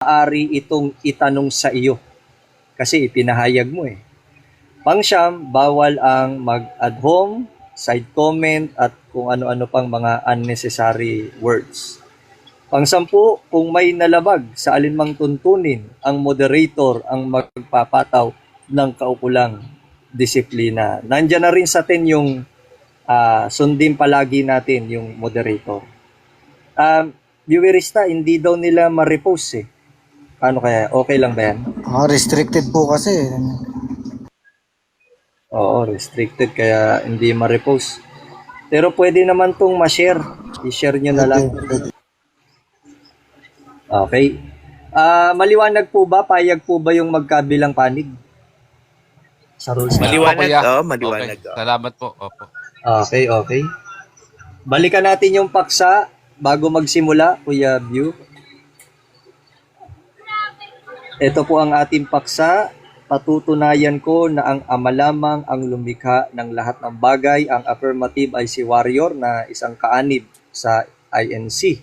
maaari itong itanong sa iyo kasi ipinahayag mo eh. Pangsyam, bawal ang mag-add home, side comment at kung ano-ano pang mga unnecessary words. Pangsampu, kung may nalabag sa alinmang tuntunin, ang moderator ang magpapataw ng kaukulang disiplina. Nandiyan na rin sa atin yung sundin palagi natin yung moderator. Viewerista, hindi daw nila ma-repost eh. Paano kaya? Okay lang ba yan? Restricted po kasi. Oo, restricted kaya hindi ma-repost. Pero pwede naman tong ma-share. I-share nyo na lang. Okay. Maliwanag po ba? Payag po ba yung magkabilang panig? Sa rules na. Maliwanag, Opo, maliwanag. Okay. Salamat po. Opo. Okay. Balikan natin yung paksa bago magsimula, Kuya View. Ito po ang ating paksa. Patutunayan ko na ang Ama lamang ang lumikha ng lahat ng bagay. Ang affirmative ay si Warrior na isang kaanib sa INC.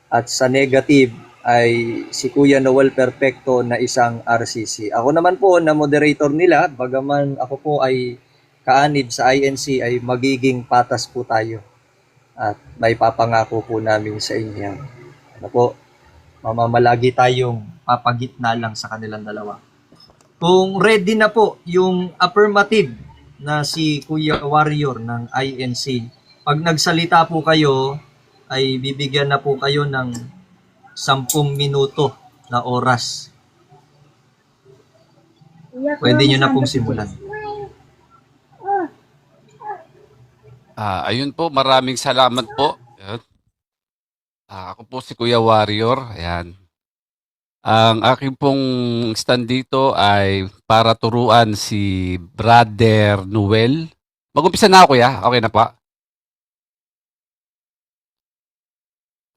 At sa negative ay si Kuya Noel Perfecto na isang RCC. Ako naman po na moderator nila, bagaman ako po ay kaanib sa INC, ay magiging patas po tayo. At may papangako po namin sa inyo. Ano po, mamamalagi tayong papagitna lang sa kanilang dalawa. Kung ready na po yung affirmative na si Kuya Warrior ng INC, pag nagsalita po kayo, ay bibigyan na po kayo ng 10 minuto na oras. Pwede nyo na pong simulan. Ayun po, maraming salamat po. Ako po si Kuya Warrior. Ayan. Ang aking pong stand dito ay para turuan si Brother Noel. Mag-umpisa na ako, Kuya. Okay na pa?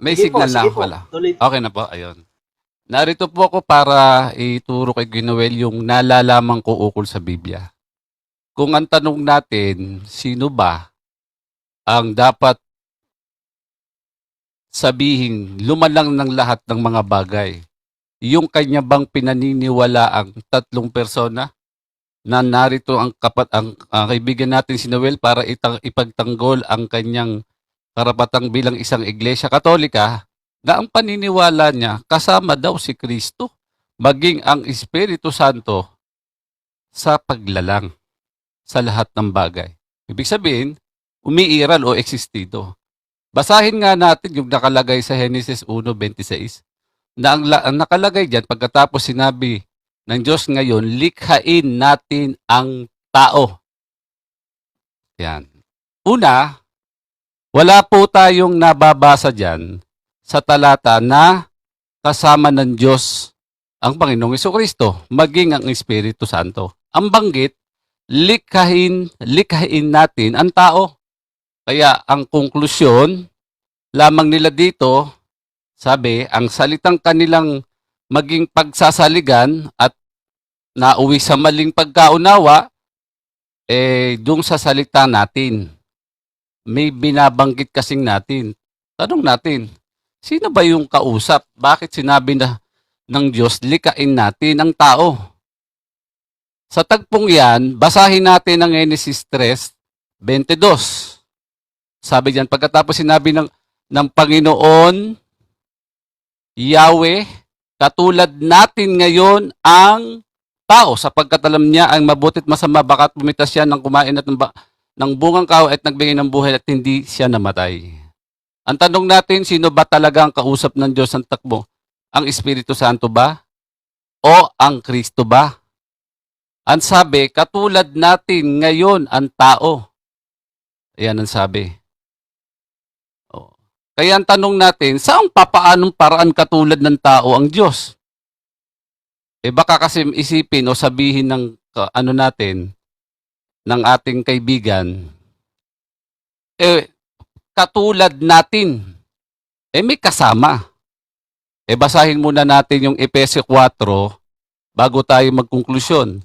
May Sige signal po, na sige ako po. pala. Tuloy. Okay na po, ayun. Narito po ako para ituro kay Noel yung nalalaman ko ukol sa Biblia. Kung ang tanong natin, sino ba ang dapat sabihin lumalang ng lahat ng mga bagay? Yung kanya bang pinaniniwala ang tatlong persona na narito ang kaibigan natin si Noel para ipagtanggol ang kanyang karapatang bilang isang iglesia katolika na ang paniniwala niya kasama daw si Kristo maging ang Espiritu Santo sa paglalang sa lahat ng bagay. Ibig sabihin, umiiral o existido. Basahin nga natin yung nakalagay sa Genesis 1:26 na ang nakalagay diyan pagkatapos sinabi ng Diyos ngayon, likhain natin ang tao. Yan. Una, wala po tayong nababasa diyan sa talata na kasama ng Diyos ang Panginoong Jesucristo, maging ang Espiritu Santo. Ang banggit, likhain natin ang tao. Kaya ang konklusyon lamang nila dito, sabi, ang salitang kanilang maging pagsasaligan at nauwi sa maling pagkaunawa, dung sa salita natin. May binabanggit kasing natin. Tanong natin, sino ba yung kausap? Bakit sinabi na ng Diyos, likain natin ang tao? Sa tagpong yan, basahin natin ang Genesis 3:22. Sabi diyan, pagkatapos sinabi ng Panginoon, Yahweh, katulad natin ngayon ang tao, sapagkat alam niya ang mabutit masama, baka't pumitas siya ng kumain at ng bungang kahoy at nagbigay ng buhay at hindi siya namatay. Ang tanong natin, sino ba talaga ang kausap ng Diyos ang takbo? Ang Espiritu Santo ba? O ang Kristo ba? Ang sabi, katulad natin ngayon ang tao. Ayan ang sabi. Kaya ang tanong natin, saan papaanong paraan katulad ng tao ang Diyos? Baka kasi isipin o sabihin ng ng ating kaibigan, katulad natin, may kasama. Basahin muna natin yung Efesio 4 bago tayo magkonklusyon.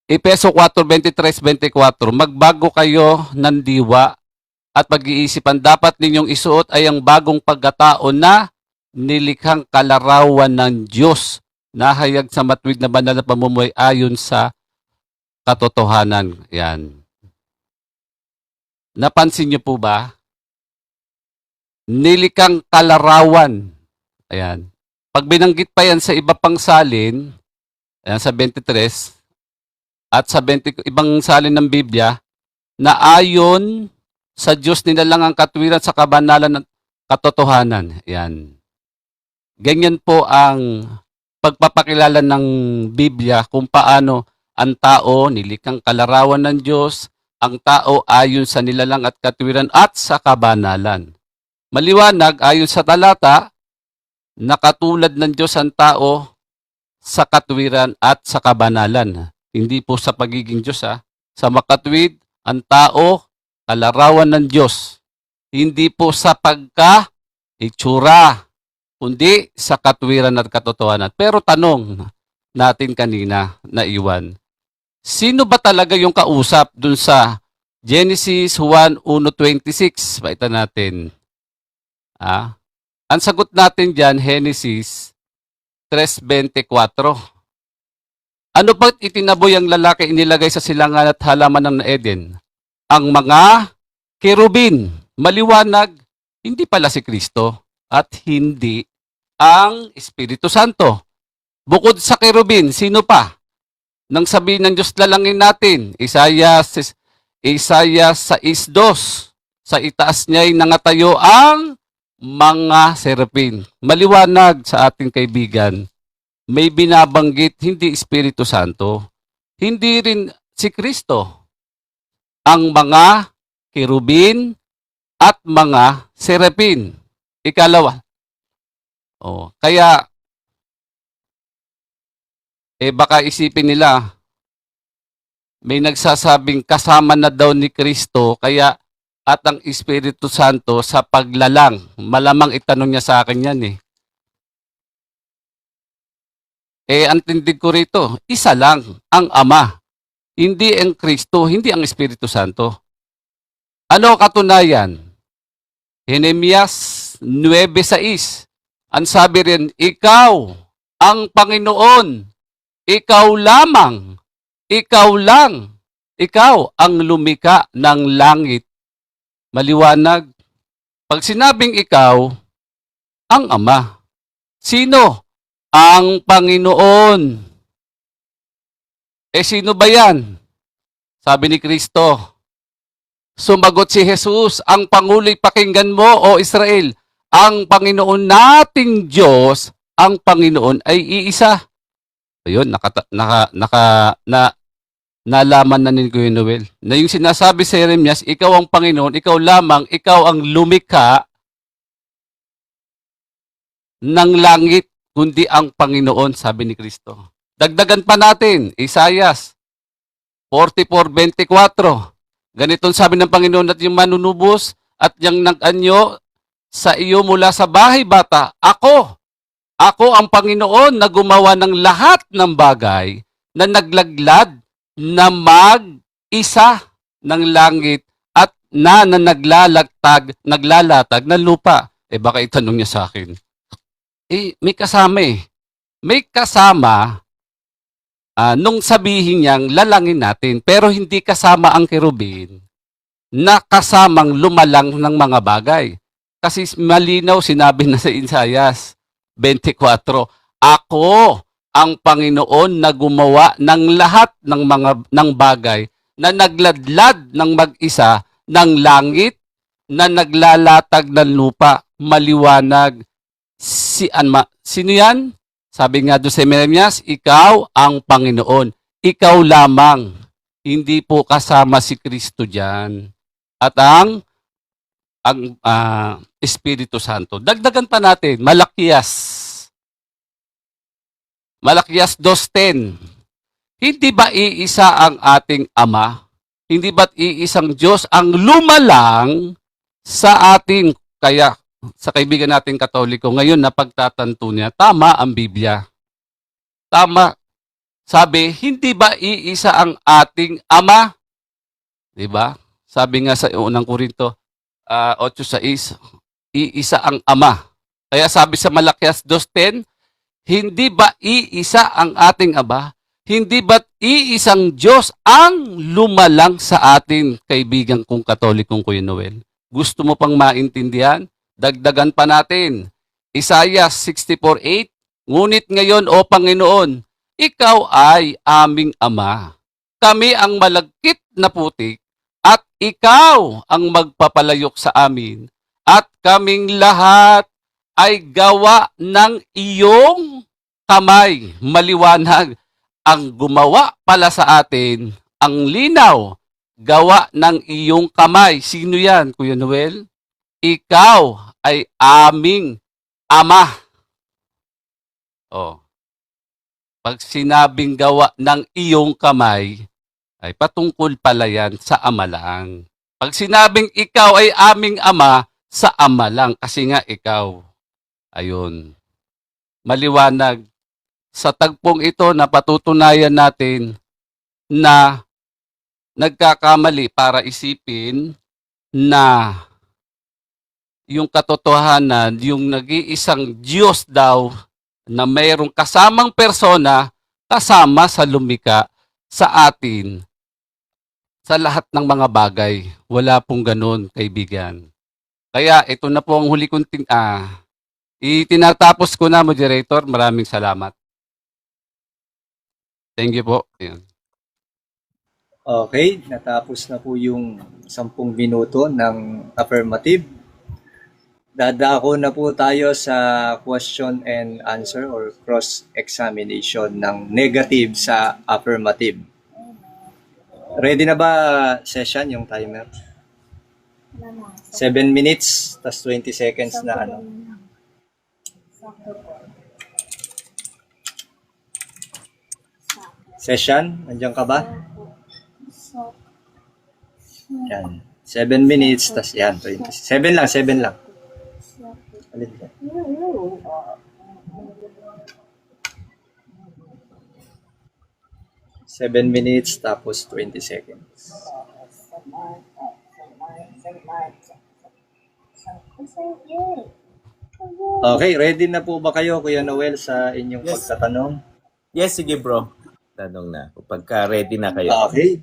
Efesio 4:23-24, magbago kayo ng diwa at pag-iisipan, dapat ninyong isuot ay ang bagong pagkatao na nilikhang kalarawan ng Diyos, nahayag sa matuwid na banal na pamumuhay ayon sa katotohanan. Yan. Napansin niyo po ba? Nilikang kalarawan. Ayan. Pag binanggit pa yan sa iba pang salin, ayan, sa 23, at sa 20, ibang salin ng Biblia, na ayon sa Diyos nilalang ang katwiran sa kabanalan ng katotohanan. Ayan. Ganyan po ang pagpapakilala ng Biblia kung paano ang tao nilikang kalarawan ng Diyos, ang tao ayon sa nilalang at katwiran at sa kabanalan. Maliwanag ayon sa talata, nakatulad ng Diyos ang tao sa katwiran at sa kabanalan. Hindi po sa pagiging Diyos Sa makatwid, ang tao, kalarawan ng Diyos. Hindi po sa pagka-itsura, kundi sa katwiran at katotohanan. Pero tanong natin kanina na iwan, sino ba talaga yung kausap dun sa Genesis 1:1-26? Pakita natin. Ang sagot natin dyan, Genesis 3:24. Ano ba't itinaboy ang lalaki inilagay sa silangan at halaman ng Eden? Ang mga kerubin. Maliwanag, hindi pala si Kristo at hindi ang Espiritu Santo. Bukod sa kerubin, sino pa? Nang sabihin ng Diyos lalangin natin, Isaiah 6:2, sa itaas niya'y nangatayo ang mga serapin. Maliwanag sa ating kaibigan, may binabanggit hindi Espiritu Santo, hindi rin si Kristo. Ang mga kerubin at mga serapin. Ikalawa. Kaya baka isipin nila, may nagsasabing kasama na daw ni Kristo kaya at ang Espiritu Santo sa paglalang. Malamang itanong niya sa akin yan ang tindig ko rito, isa lang, ang Ama. Hindi ang Kristo, hindi ang Espiritu Santo. Ano katunayan? Jeremias 9:6. Ang sabi rin, ikaw ang Panginoon, ikaw lamang, ikaw lang, ikaw ang lumika ng langit. Maliwanag. Pag sinabing ikaw, ang Ama. Sino? Ang Panginoon. Sino ba yan? Sabi ni Kristo. Sumagot si Jesus, ang Pangulo'y pakinggan mo, o Israel. Ang Panginoon nating Diyos, ang Panginoon ay iisa. Ayun, nalaman na ni Kuya Noel. Na yung sinasabi sa Jeremias, ikaw ang Panginoon, ikaw lamang, ikaw ang lumikha ng langit, kundi ang Panginoon, sabi ni Kristo. Dagdagan pa natin, Isaiah 44:24. Ganitong sabi ng Panginoon, at yung manunubos at yung nag-anyo sa iyo mula sa bahay bata, ako ang Panginoon na gumawa ng lahat ng bagay na naglaglad na mag-isa ng langit at na naglalatag ng lupa. Baka itanong niya sa akin. May kasama May kasama nung sabihin niyang lalangin natin, pero hindi kasama ang kerubin na kasamang lumalang ng mga bagay. Kasi malinaw sinabi na sa Isaiah 24, ako ang Panginoon na gumawa ng lahat ng bagay na nagladlad ng mag-isa ng langit, na naglalatag ng lupa. Maliwanag. Sino yan? Sabi nga doon sa Jeremias, ikaw ang Panginoon. Ikaw lamang. Hindi po kasama si Kristo dyan. At ang Espiritu Santo. Dagdagan pa natin, Malakias 2:10. Hindi ba iisa ang ating Ama? Hindi ba't iisang Diyos ang lumalang sa ating, kaya sa kaibigan nating Katoliko, ngayon na pagtatanto niya, tama ang Biblia. Tama. Sabi, hindi ba iisa ang ating Ama? Diba? Sabi nga sa unang Korinto 8:6, iisa ang Ama. Kaya sabi sa Malakias 2:10, hindi ba iisa ang ating Ama? Hindi ba't iisang Diyos ang lumalang sa atin, kaibigan kong Katolikong Kuya Noel? Gusto mo pang maintindihan? Dagdagan pa natin. Isaiah 64:8, ngunit ngayon, O Panginoon, ikaw ay aming Ama. Kami ang malagkit na putik at ikaw ang magpapalayok sa amin at kaming lahat ay gawa ng iyong kamay. Maliwanag ang gumawa pala sa atin, ang linaw, gawa ng iyong kamay. Sino yan, Kuya Noel? Ikaw ay aming Ama. Oh. Pag sinabing gawa ng iyong kamay, ay patungkol pala yan sa Ama lang. Pag sinabing ikaw ay aming Ama, sa Ama lang, kasi nga ikaw. Ayun. Maliwanag. Sa tagpong ito na patutunayan natin na nagkakamali para isipin na yung katotohanan, yung nag-iisang Diyos daw na mayroong kasamang persona kasama sa lumika sa atin sa lahat ng mga bagay. Wala pong ganun, kaibigan. Kaya ito na po ang huli kong itinatapos ko na, moderator. Maraming salamat. Thank you po. Ayan. Okay, natapos na po yung 10 minuto ng affirmative. Dadako na po tayo sa question and answer or cross-examination ng negative sa affirmative. Ready na ba session yung timer? 7 minutes, tas 20 seconds na ano. Session, nandiyan ka ba? Yan. 7 minutes, tas yan, 20. 7 lang, 7 lang. Alin ba? 7 minutes, tapos 20 seconds. Okay, ready na po ba kayo, Kuya Noel, sa inyong Yes. pagtatanong? Yes, sige bro. Tanong na. Pagka ready na kayo. Okay.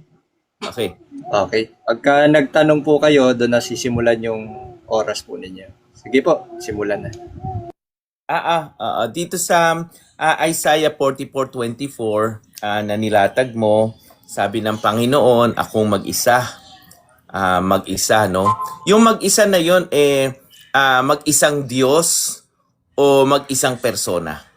Okay. Okay. Pagka nagtanong po kayo, doon na sisimulan yung oras po ninyo. Sige po, simulan na. Dito sa Isaiah 44:24 na nilatag mo, sabi ng Panginoon, akong mag-isa. Mag-isa, no? Yung mag-isa na yon mag-isang Diyos o mag-isang persona?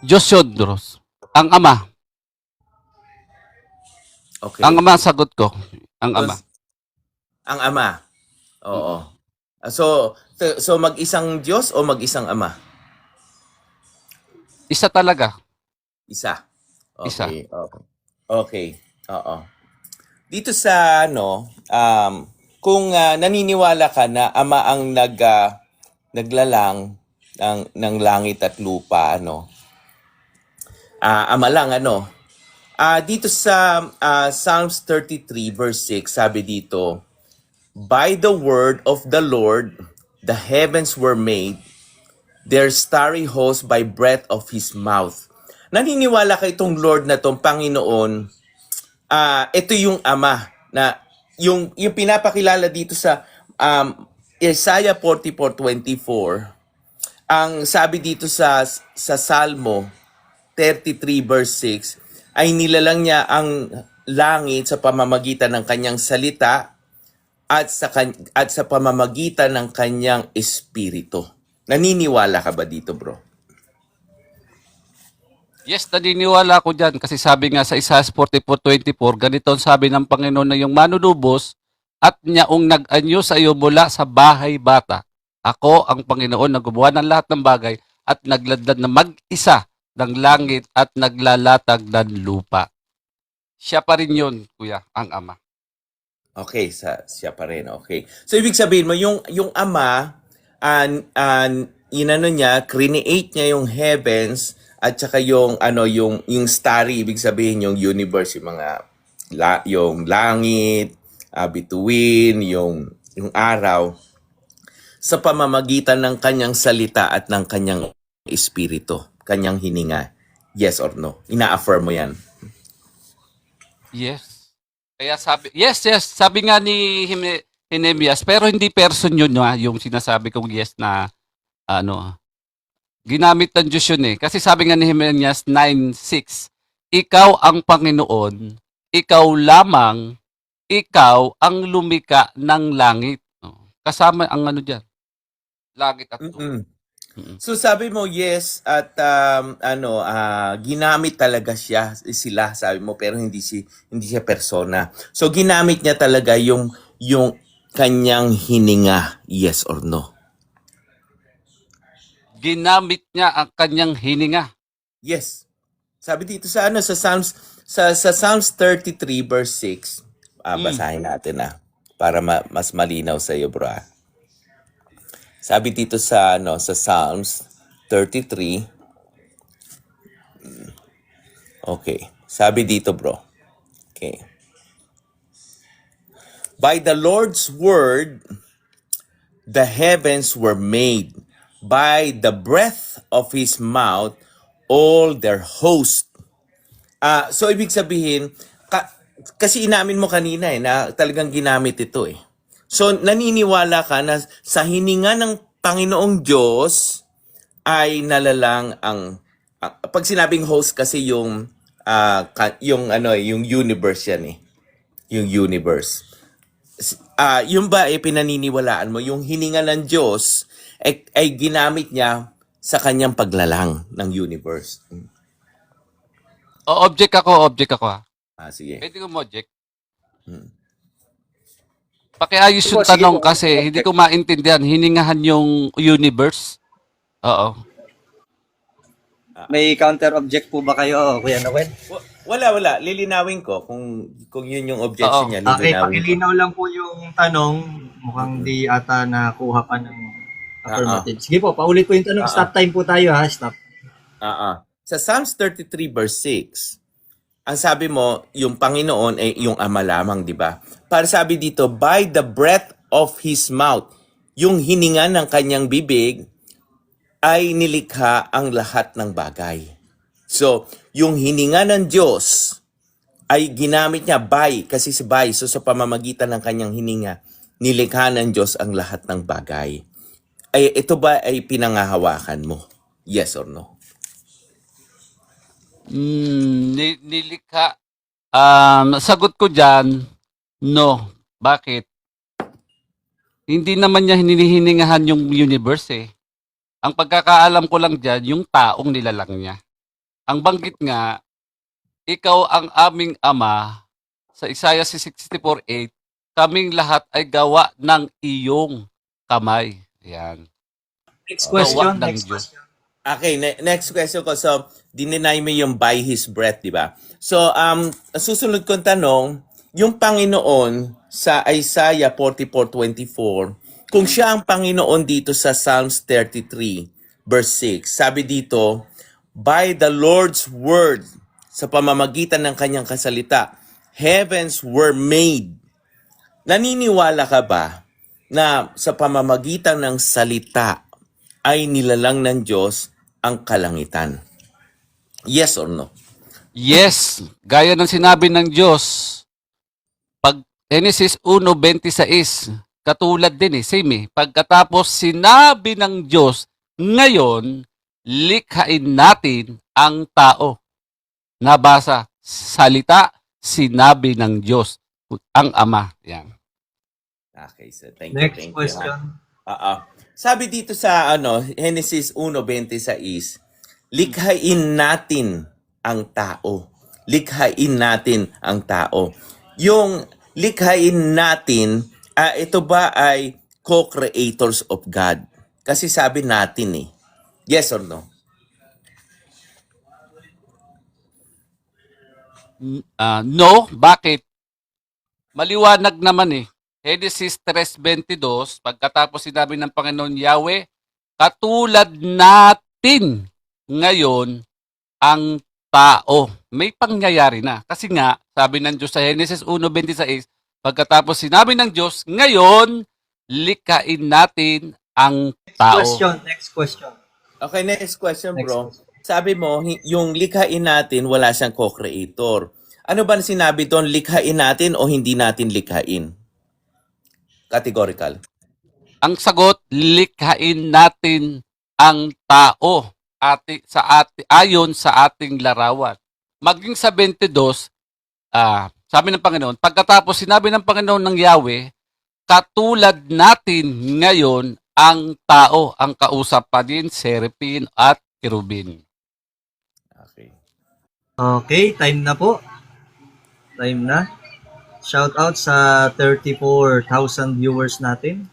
Diyos Yodros. Ang Ama. Okay. Ang Ama, sagot ko. Ang Ama. Ang Ama. Oo. So mag-isang Diyos o mag-isang Ama? Isa talaga. Isa. Okay. Isa. Okay. Okay. Oo. Dito sa kung naniniwala ka na Ama ang naglalang ng langit at lupa, Ama lang, dito sa Psalms 33 verse 6, sabi dito, by the word of the Lord the heavens were made, their starry host by breath of His mouth. Naniniwala ka itong Lord na itong Panginoon, ito yung Ama, na yung pinapakilala dito sa Isaiah 44:24, ang sabi dito sa Salmo 33 verse 6, ay nilalang niya ang langit sa pamamagitan ng kanyang salita at sa pamamagitan ng kanyang espiritu. Naniniwala ka ba dito, bro? Yes, naniniwala ko dyan kasi sabi nga sa Isaiah 44:24, ganito ang sabi ng Panginoon na yung manunubos at niyaong nag-anyo sa iyo mula sa bahay bata. Ako ang Panginoon na gumawa ng lahat ng bagay at nagladlad na mag-isa ng langit at naglalatag ng lupa. Siya pa rin yun, kuya, ang Ama. Okay, siya pa rin. Okay. So ibig sabihin mo yung Ama niya, create niya yung heavens at saka yung starry, ibig sabihin yung universe, yung mga yung langit, bituin, yung yung araw, sa pamamagitan ng kanyang salita at ng kanyang espiritu, kanyang hininga. Yes or no? Ina-affirm mo yan. Yes. Kaya sabi, yes, yes, sabi nga ni Hinemias, pero hindi person yun, yung sinasabi kong yes na ano, ginamit ng Diyos yun eh. Kasi sabi nga ni Hinemias 9:6, ikaw ang Panginoon, ikaw lamang, ikaw ang lumika ng langit. Oh, kasama ang ano dyan, langit at lupa. Mm-mm. Mm-mm. So sabi mo yes at ginamit talaga sila sabi mo pero hindi siya persona. So ginamit niya talaga yung kanyang hininga, yes or no? Ginamit niya ang kanyang hininga. Yes. Sabi dito sa sa Psalms 33 verse 6. Basahin natin para mas malinaw sa iyo, bro. Sabi dito sa sa Psalms 33. Okay. Sabi dito, bro. Okay. By the Lord's word the heavens were made, by the breath of his mouth all their host. So ibig sabihin, kasi inamin mo kanina na talagang ginamit ito eh. So naniniwala ka na sa hininga ng Panginoong Diyos ay nalalang pag sinabing host kasi yung yung universe yan eh. Yung universe. Yung ba pinaniniwalaan mo yung hininga ng Diyos ay ginamit niya sa kanyang paglalang ng universe. Object ako. Sige. Pwede ko mo-object. Pakiayos Sige po, yung sige tanong po. kasi hindi ko maintindihan. Hiningahan yung universe. Oo. May counter object po ba kayo, Kuya Noel? Wala. Lilinawin ko kung yun yung objection Oo. niya. Okay, Lilinawin ko. pakilinaw lang po yung tanong. Mukhang di ata nakuha pa ng affirmative. Sige po, paulit po yung tanong. Stop time po tayo ha, stop. Sa Psalms 33 verse 6, ang sabi mo, yung Panginoon ay yung Ama lamang, di ba? Para sabi dito, by the breath of His mouth, yung hininga ng kanyang bibig, ay nilikha ang lahat ng bagay. So, yung hininga ng Diyos ay ginamit niya kasi si by, so sa pamamagitan ng kanyang hininga, nilikha ng Diyos ang lahat ng bagay. Ay, ito ba ay pinangahawakan mo? Yes or no? Nilikha. Sagot ko dyan, no. Bakit? Hindi naman niya hinihiningahan yung universe eh. Ang pagkakaalam ko lang dyan, yung taong nilalang niya. Ang banggit nga, ikaw ang aming ama, sa Isaiah 64:8, kaming lahat ay gawa ng iyong kamay. Yan. Next Gawa question, ng next Diyos. question. Okay, next question ko. So, dininay mo yung by His breath, di ba? So, susunod kong tanong, yung Panginoon sa Isaiah 44:24, kung siya ang Panginoon dito sa Psalms 33, verse 6, sabi dito, by the Lord's word, sa pamamagitan ng kanyang kasalita, heavens were made. Naniniwala ka ba na sa pamamagitan ng salita ay nilalang ng Diyos ang kalangitan? Yes or no? Yes, gaya ng sinabi ng Diyos, pag Genesis 1:26, katulad din same pagkatapos sinabi ng Diyos, ngayon, likhain natin ang tao. Nabasa, salita, sinabi ng Diyos, ang Ama. Yan. Okay, so thank Next you. question. Sabi dito sa Genesis 1:26, likhain natin ang tao. Likhain natin ang tao. Yung likhain natin, ito ba ay co-creators of God? Kasi sabi natin Yes or no? No, bakit? Maliwanag naman Genesis 3:22, pagkatapos sinabi ng Panginoon Yahweh, katulad natin ngayon ang tao. May pangyayari na. Kasi nga, sabi ng Diyos sa Genesis 1:26, pagkatapos sinabi ng Diyos, ngayon, likhain natin ang tao. Next question. Okay, next question, Next bro. question. Sabi mo, yung likhain natin, wala siyang co-creator. Ano ba sinabi doon, likhain natin o hindi natin likhain? Categorical. Ang sagot, likhain natin ang tao ayon sa ating larawan. Maging sa 22, sabi ng Panginoon, pagkatapos sinabi ng Panginoon ng Yahweh, katulad natin ngayon ang tao, ang kausap pa din, Serapin at Kerubin. Okay. Okay, time na po. Time na. Shout out sa 34,000 viewers natin.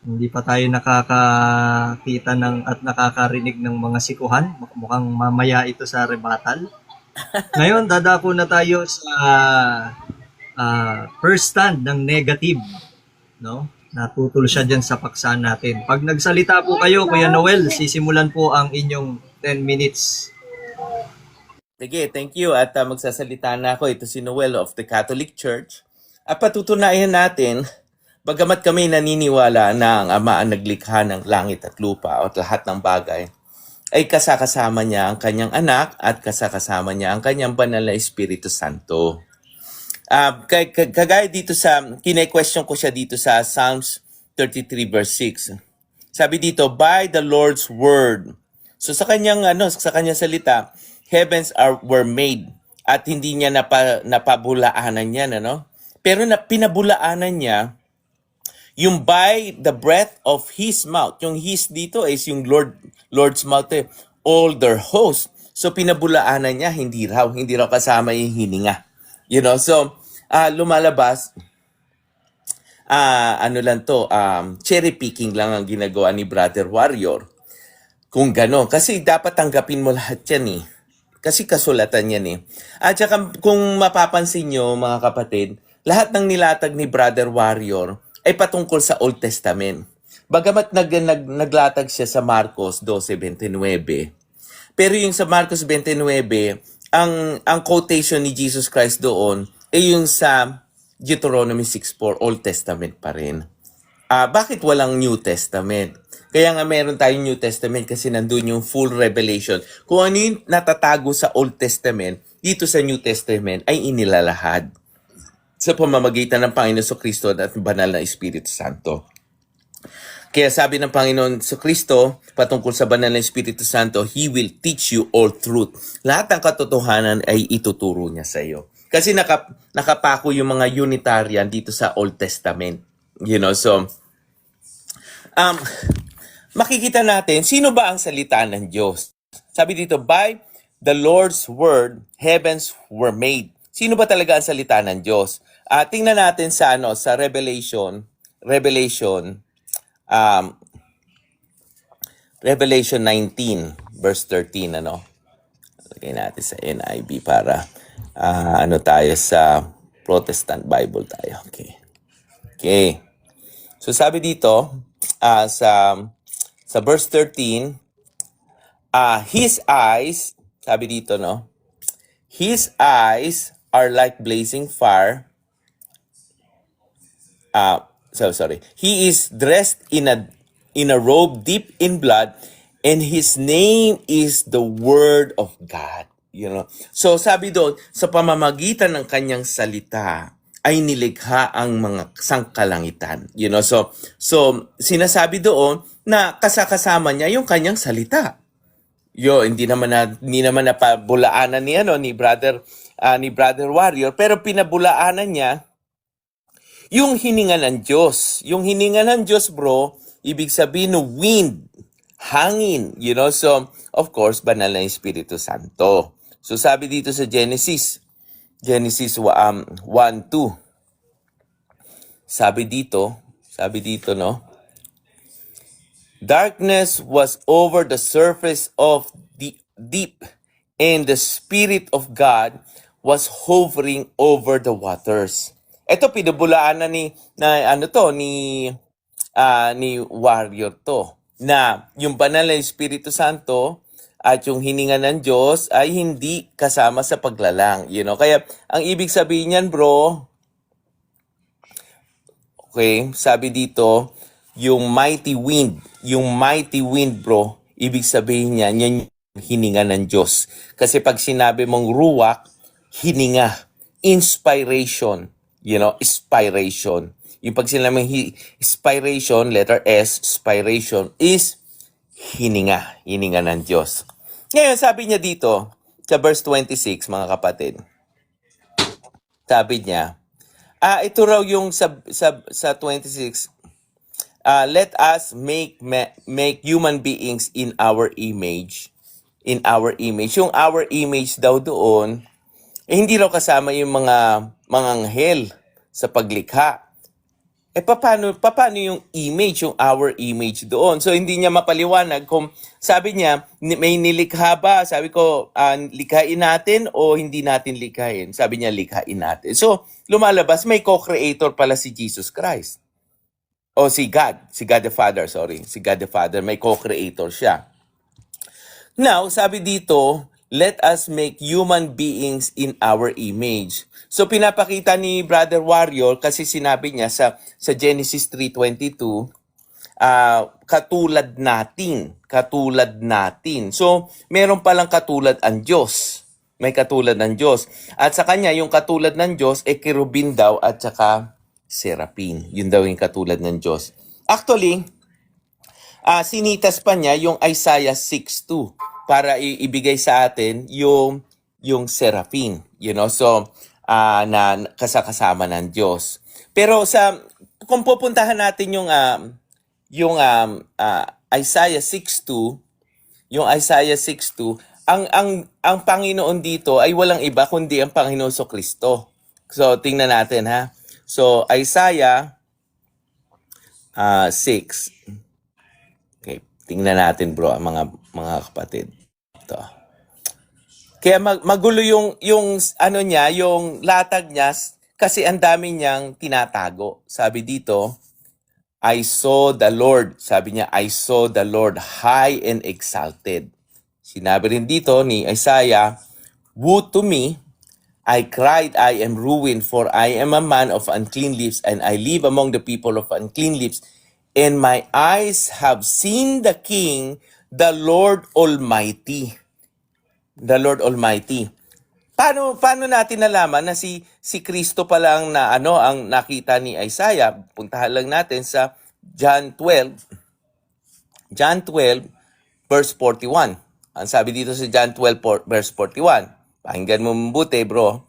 Hindi pa tayo nakakakita at nakakarinig ng mga sikuhan. Mukhang mamaya ito sa rebuttal. Ngayon, dadako na tayo sa first stand ng negative. No? Natutol siya dyan sa paksa natin. Pag nagsalita po kayo, Kuya Noel, sisimulan po ang inyong 10 minutes. Sige, thank you. At magsasalita na ako. Ito si Noel of the Catholic Church. At patutunayan natin, bagamat kami naniniwala na ang Ama ang naglikha ng langit at lupa at lahat ng bagay, ay kasakasama niya ang kanyang anak at kasakasama niya ang kanyang banal na Espiritu Santo. Kagaya dito kine-question ko siya dito sa Psalms 33 verse 6. Sabi dito, by the Lord's word. So sa kanyang salita, heavens were made at hindi niya napabulaanan yan, Pero pinabulaanan niya yung by the breath of his mouth. Yung his dito is yung Lord's mouth, all their host. So pinabulaanan niya, hindi raw kasama yung hininga. So lumalabas, cherry picking lang ang ginagawa ni Brother Warrior. Kung gano'n, kasi dapat tanggapin mo lahat yan eh. Kasi kasulatan yan eh. At saka kung mapapansin nyo mga kapatid, lahat ng nilatag ni Brother Warrior ay patungkol sa Old Testament. Bagamat naglatag siya sa Marcos 12:29. Pero yung sa Marcos 29, ang quotation ni Jesus Christ doon ay yung sa Deuteronomy 6:4, Old Testament pa rin. Bakit walang New Testament? Kaya nga meron tayong New Testament kasi nandun yung full revelation. Kung ano yung natatago sa Old Testament, dito sa New Testament ay inilalahad sa pamamagitan ng Panginoon Kristo at banal na Espiritu Santo. Kaya sabi ng Panginoon Kristo patungkol sa banal na Espiritu Santo, He will teach you all truth. Lahat ng katotohanan ay ituturo niya sa iyo. Kasi nakapako yung mga Unitarian dito sa Old Testament. Makikita natin, sino ba ang salita ng Diyos? Sabi dito, by the Lord's word, heavens were made. Sino ba talaga ang salita ng Diyos? Tingnan natin sa Revelation 19, verse 13, Lagay natin sa NIV para tayo sa Protestant Bible tayo. Okay. So sabi dito, sa verse 13, his eyes, sabi dito, his eyes are like blazing fire. He is dressed in a robe deep in blood, and his name is the Word of God. So sabi doon, sa pamamagitan ng kanyang salita ay nilikha ang mga sangkalangitan. So sinasabi doon na kasama niya yung kanyang salita. Hindi naman napabulaanan ni Brother Warrior, pero pinabulaanan niya yung hininga ng Diyos. Yung hininga ng Diyos, bro, ibig sabihin ng wind, hangin, So, of course, banal na Espiritu Santo. So, sabi dito sa Genesis 1:2. Sabi dito, darkness was over the surface of the deep, and the Spirit of God was hovering over the waters. Ito pinubulaan na ni Warrior to, na yung banal na Espiritu Santo at yung hininga ng Diyos ay hindi kasama sa paglalang. Kaya ang ibig sabihin niyan, bro, okay, sabi dito, yung mighty wind. Yung mighty wind, bro, ibig sabihin niya, yan yung hininga ng Diyos. Kasi pag sinabi mong ruwak, hininga, inspiration, inspiration. Yung pag sinabi inspiration, letter S, inspiration, is hininga ng Diyos. Ngayon, sabi niya dito, sa verse 26, mga kapatid, sabi niya, ito raw yung sa 26, let us make human beings in our image. In our image. Yung our image daw doon, hindi raw kasama yung mga anghel sa paglikha. Paano yung image, yung our image doon? So, hindi niya mapaliwanag kung sabi niya, may nilikha ba? Sabi ko, likhain natin o hindi natin likhain? Sabi niya, likhain natin. So, lumalabas, may co-creator pala si Jesus Christ. O si God the Father, Si God the Father, may co-creator siya. Now, sabi dito, let us make human beings in our image. So pinapakita ni Brother Warrior kasi sinabi niya sa Genesis 3:22, katulad natin. So meron palang katulad ang Diyos. May katulad ng Diyos. At sa kanya, yung katulad ng Diyos, kerubin daw at saka serapin. Yun daw yung katulad ng Diyos. Actually, sinitas pa niya yung Isaiah 6:2 para ibigay sa atin yung serapin, So, na kasama ng Diyos. Pero kung pupuntahan natin yung Isaiah 6:2, ang Panginoon dito ay walang iba kundi ang Panginoon Kristo. So, tingnan natin ha. So, Isaiah 6. Okay, tingnan natin bro, mga kapatid. Ito. Kaya magulo yung latag niya kasi ang dami niyang tinatago. Sabi dito, I saw the Lord. Sabi niya, I saw the Lord high and exalted. Sinabi rin dito ni Isaiah, woe to me, I cried, I am ruined, for I am a man of unclean lips, and I live among the people of unclean lips. And my eyes have seen the King, the Lord Almighty. The Lord Almighty. Paano natin nalaman na si Kristo pa lang ang nakita ni Isaiah? Puntahan lang natin sa John 12 verse 41. Ang sabi dito sa John 12 verse 41. Pakinggan mo mabuti, bro.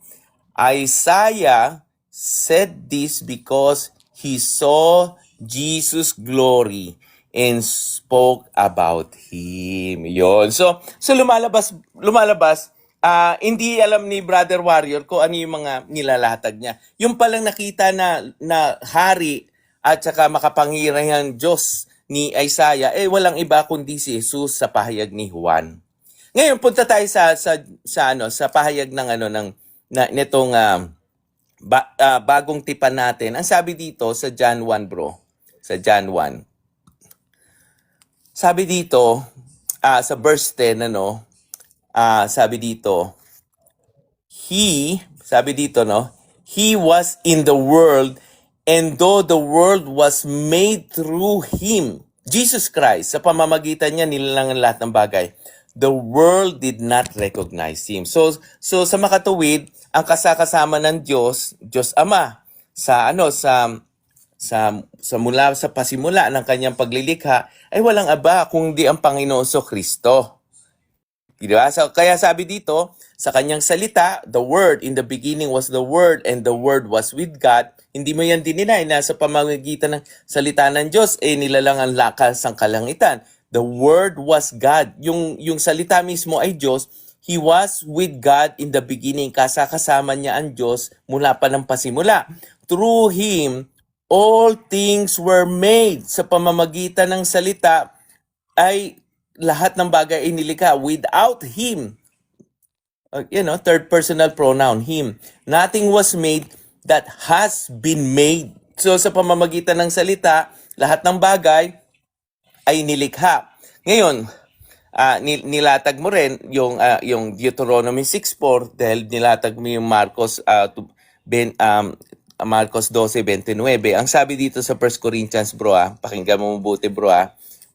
Isaiah said this because he saw Jesus' glory and spoke about Him. Yon. So lumalabas, hindi alam ni Brother Warrior kung ano yung mga nilalatag niya. Yung palang nakita na hari at saka makapangyarihang Diyos ni Isaiah, walang iba kundi si Jesus sa pahayag ni Juan. Ngayon, punta tayo sa pahayag nitong bagong tipan natin. Ang sabi dito sa John 1, bro. Sa John 1. Sabi dito, sa verse 10, sabi dito, He was in the world, and though the world was made through Him, Jesus Christ, sa pamamagitan niya nilalang lahat ng bagay, the world did not recognize Him. So sa makatuwid, ang kasama ng Diyos Ama, mula sa pasimula ng kanyang paglilikha ay walang aba kundi ang Panginoon Kristo. Diba? So, kaya sabi dito, sa kanyang salita, the Word, in the beginning was the Word, and the Word was with God. Hindi mo yan dininay na sa pamamagitan ng salita ng Diyos, nilalang ang lakas ng kalangitan. The Word was God. Yung salita mismo ay Diyos. He was with God in the beginning. Kasama niya ang Diyos mula pa ng pasimula. Through Him, all things were made. Sa pamamagitan ng salita ay lahat ng bagay ay nilikha. Without Him, third personal pronoun, Him, nothing was made that has been made. So sa pamamagitan ng salita, lahat ng bagay ay nilikha. Ngayon, nilatag mo rin yung Deuteronomy 6:4 dahil nilatag mo yung Marcos Marcos 12:29. Ang sabi dito sa 1 Corinthians, bro, pakinggan mo mabuti, bro,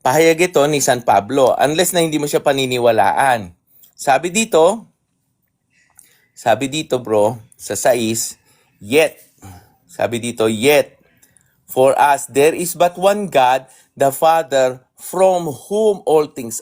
pahayag ito ni San Pablo, unless na hindi mo siya paniniwalaan. Sabi dito, bro, sa 6, yet, sabi dito, yet, for us, there is but one God, the Father, from whom all things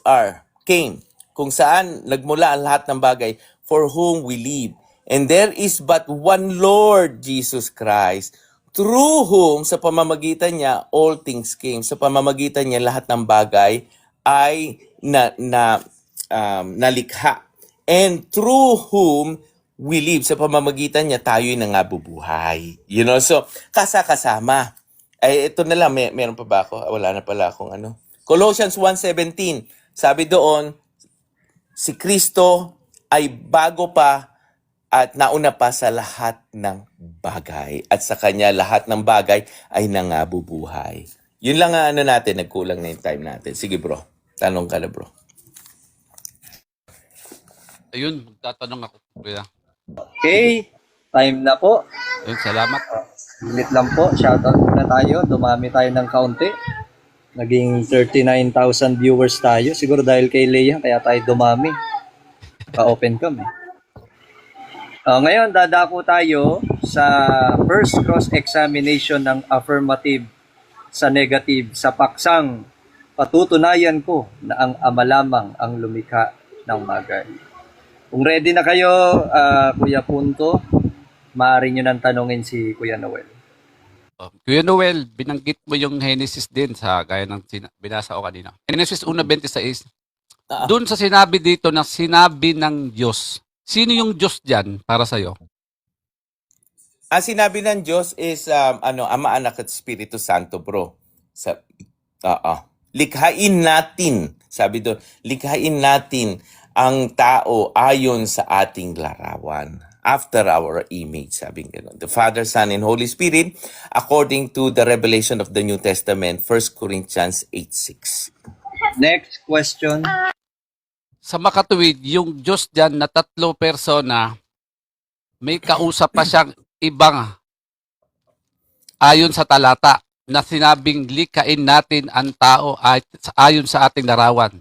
came. Kung saan nagmula ang lahat ng bagay, for whom we live. And there is but one Lord, Jesus Christ, through whom, sa pamamagitan niya, all things came. Sa pamamagitan niya, lahat ng bagay ay nalikha. And through whom we live. Sa pamamagitan niya, tayo'y nangabubuhay. You know, so, kasama. Ay, ito na lang, meron pa ba ako? Wala na pala akong ano. Colossians 1:17, sabi doon, si Kristo ay bago pa at nauna pa sa lahat ng bagay. At sa Kanya, lahat ng bagay ay nangabubuhay. Yun lang ang ano natin, nagkulang na yung time natin. Sige bro, tanong ka na bro. Ayun, magtatanong ako. Kuya. Okay, time na po. Ayun, salamat. Ulit lang po, shoutout na tayo. Dumami tayo ng kaunti. Naging 39,000 viewers tayo. Siguro dahil kay Leia, kaya tayo dumami. Pa-open cam eh. Ngayon, dadako tayo sa first cross-examination ng affirmative sa negative sa paksang patutunayan ko na ang Ama lamang ang lumikha ng bagay. Kung ready na kayo, Kuya Punto, maaari nyo nang tanungin si Kuya Noel. Kuya Noel, binanggit mo yung Genesis din sa gaya ng binasa ko kanina. Genesis 1:26. Doon sa sinabi dito na sinabi ng Diyos. Sino yung Diyos diyan para sa iyo? Ang sinabi ng Diyos is Ama, Anak at Espiritu Santo, bro. Likhain natin, sabi doon, likhain natin ang tao ayon sa ating larawan. After our image, sabi gano'n. The Father, Son, and Holy Spirit, according to the revelation of the New Testament, 1 Corinthians 8:6. Next question. Sa makatuwid, yung Diyos diyan na 3 persona, may kausap pa siyang ibang ayon sa talata na sinabing likhain natin ang tao ayon sa ating larawan.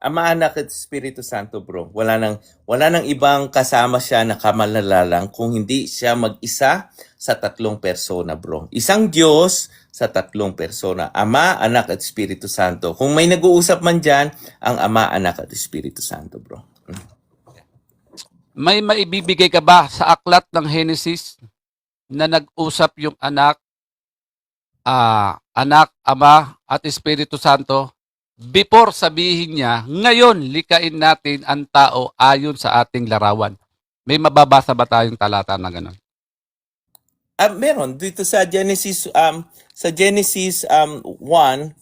Ama, Anak at Espiritu Santo, bro. Wala nang ibang kasama siya na kamalalalang kung hindi siya mag-isa sa 3 persona, bro. Isang Diyos sa 3 persona. Ama, Anak at Espiritu Santo. Kung may nag-uusap man dyan, ang Ama, Anak at Espiritu Santo, bro. May maibibigay ka ba sa aklat ng Genesis na nag-usap yung anak, Ama at Espiritu Santo? Before sabihin niya, ngayon likain natin ang tao ayon sa ating larawan. May mababasa ba tayong talata na gano'n? Meron dito sa Genesis 1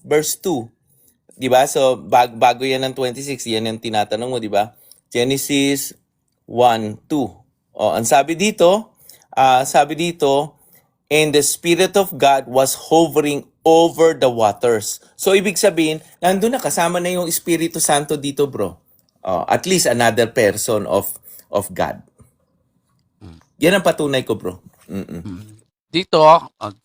verse 2. 'Di ba? So bago 'yan ng 26, 'yan ang tinatanong mo, 'di ba? Genesis 1:2. Ang sabi dito, and the Spirit of God was hovering over the waters. So, ibig sabihin, nandun na, kasama na yung Espiritu Santo dito, bro. At least another person of God. Yan ang patunay ko, bro. Dito,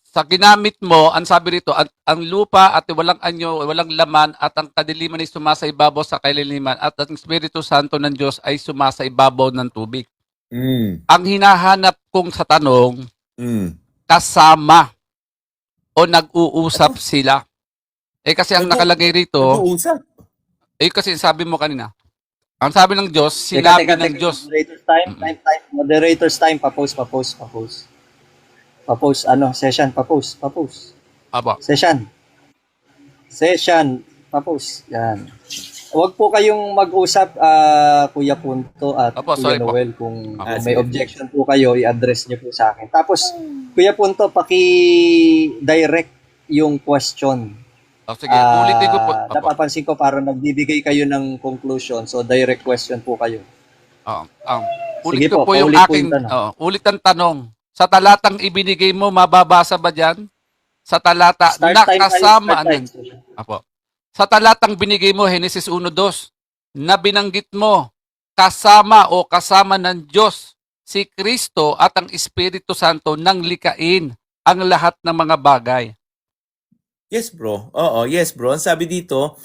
sa ginamit mo, ang sabi rito, ang lupa at walang anyo, walang laman at ang kadiliman ay sumasaibabaw sa kailaliman at ang Espiritu Santo ng Diyos ay sumasaibabaw ng tubig. Ang hinahanap kong sa tanong, kasama o nag-uusap sila. Kasi ang nakalagay rito, Nag-uusap. kasi sabi mo kanina, ang sabi ng Diyos, sinabi ng Diyos. Moderators time. Moderators time. Pa-post. Session. Pa-post. Aba. Session. Pa-post. Yan. Huwag po kayong mag-usap, Kuya Punto at Opo, Kuya sorry po. Noel. Kung may sige. objection po kayo, i-address niyo po sa akin. Tapos, Kuya Punto, paki-direct yung question. Sige, ulitin ko po. Opo. Napapansin ko parang nagbibigay kayo ng conclusion. So, direct question po kayo. Ulit Sige ko po, po yung paulit po aking, yung tanong. ulit ang tanong. Sa talatang ibinigay mo, mababasa ba dyan? Sa talata Start na time tayo, kasama. start time. Apo. Sa talatang binigay mo, Genesis 1:2, na binanggit mo, kasama o kasama ng Diyos si Kristo at ang Espiritu Santo nang likain ang lahat ng mga bagay. Yes, bro. Oo, yes, bro. Ang sabi dito,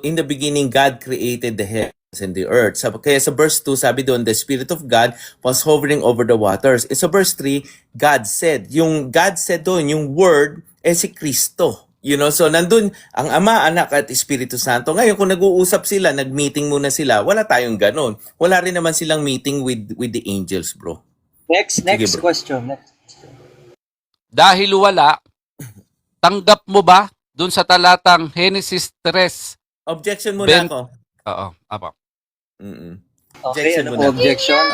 in the beginning, God created the heavens and the earth. Kaya sa verse 2, sabi doon, the Spirit of God was hovering over the waters. Sa verse 3, God said. Yung God said doon, yung word, si Kristo. So nandun ang Ama, Anak at Espiritu Santo. Ngayon, kung nag-uusap sila, nag-meeting muna sila, wala tayong ganon. Wala rin naman silang meeting with the angels, bro. Next bro. question. Dahil wala, tanggap mo ba dun sa talatang Genesis 3? Objection muna ako. Oo, apa. Mm-mm. Okay, ano po muna. objection?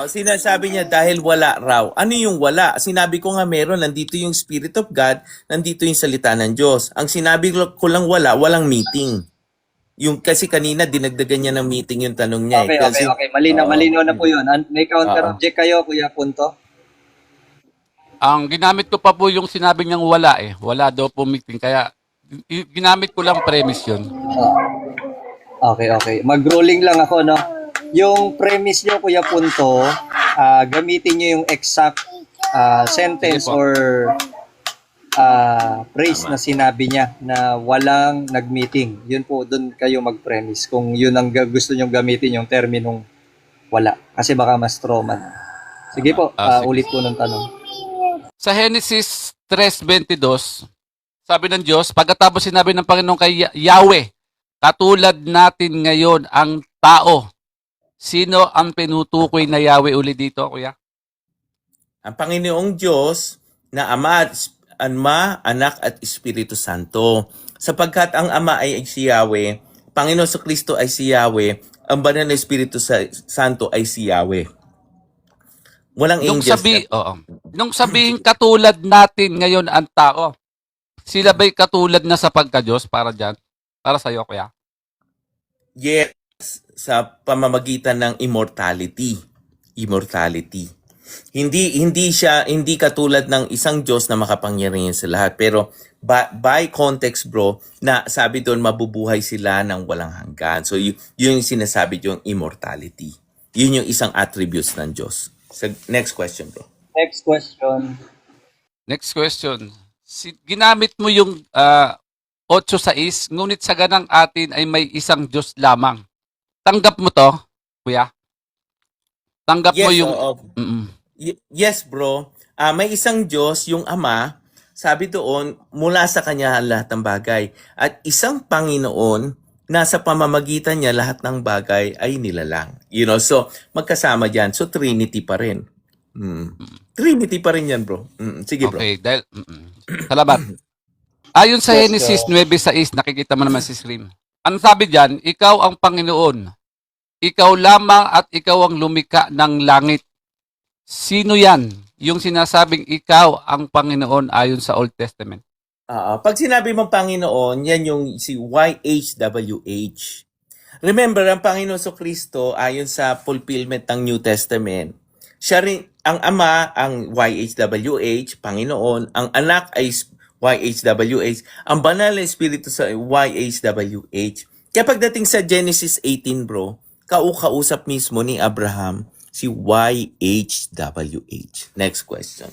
Sinasabi niya dahil wala raw. Ano yung wala? Sinabi ko nga meron, nandito yung Spirit of God, nandito yung salita ng Diyos. Ang sinabi ko lang walang meeting. Yung kasi kanina dinagdagan niya ng meeting yung tanong niya. Okay. Malinaw na po yun. May counter object kayo, Kuya Punto? Ang ginamit ko pa po yung sinabi niyang wala eh. Wala daw po meeting. Kaya ginamit ko lang premise yun. Okay. Mag-rolling lang ako, no? Yung premise niyo, Kuya Punto, gamitin niyo yung exact sentence or phrase na sinabi niya na walang nag-meeting. Yun po, doon kayo mag-premise. Kung yun ang gusto niyong gamitin, yung terminong wala. Kasi baka mas strawman. Sige po, sige. ulit po ng tanong. Sa Genesis 3:22, sabi ng Diyos, pagkatapos sinabi ng Panginoon kay Yahweh, katulad natin ngayon ang tao. Sino ang pinutukoy na Yahweh uli dito, Kuya? Ang Panginoong Diyos na Ama, Anak at Espiritu Santo. Sapagkat ang Ama ay si Yahweh, Panginoon sa Kristo ay si Yahweh, ang Banal na Espiritu Santo ay si Yahweh. Walang angels. Nung sabihin katulad natin ngayon ang tao, sila ba'y katulad na sa pagka-Diyos para dyan? Para sa'yo, Kuya? Yes, sa pamamagitan ng immortality. Hindi katulad ng isang Diyos na makapangyarihan sa lahat. Pero by context, bro, na sabi doon mabubuhay sila ng walang hanggan. So yun yung sinasabi yung immortality. Yun yung isang attributes ng Diyos. So, next question, bro. Next question. Ginamit mo yung 8:6, ngunit sa ganang atin ay may isang Diyos lamang. Tanggap mo to, Kuya? Tanggap mo yung... Yes, bro. May isang Diyos, yung Ama, sabi doon, mula sa Kanya lahat ng bagay. At isang Panginoon, nasa pamamagitan niya lahat ng bagay ay nilalang. So magkasama diyan. So Trinity pa rin. Trinity pa rin yan, bro. Sige, bro. Okay, dahil... Salamat. Ayon sa Genesis 9:6, nakikita mo naman si Slim. Ang sabi diyan, ikaw ang Panginoon. Ikaw lamang at ikaw ang lumikha ng langit. Sino yan? Yung sinasabing ikaw ang Panginoon ayon sa Old Testament. Pag sinabi mong Panginoon, yan yung si YHWH. Remember, ang Panginoon sa Kristo, ayon sa fulfillment ng New Testament, siya rin, ang Ama, ang YHWH, Panginoon, ang Anak ay YHWH, ang Banal na Espiritu sa YHWH. Kaya pagdating sa Genesis 18, bro, kausap mismo ni Abraham, si YHWH. Next question.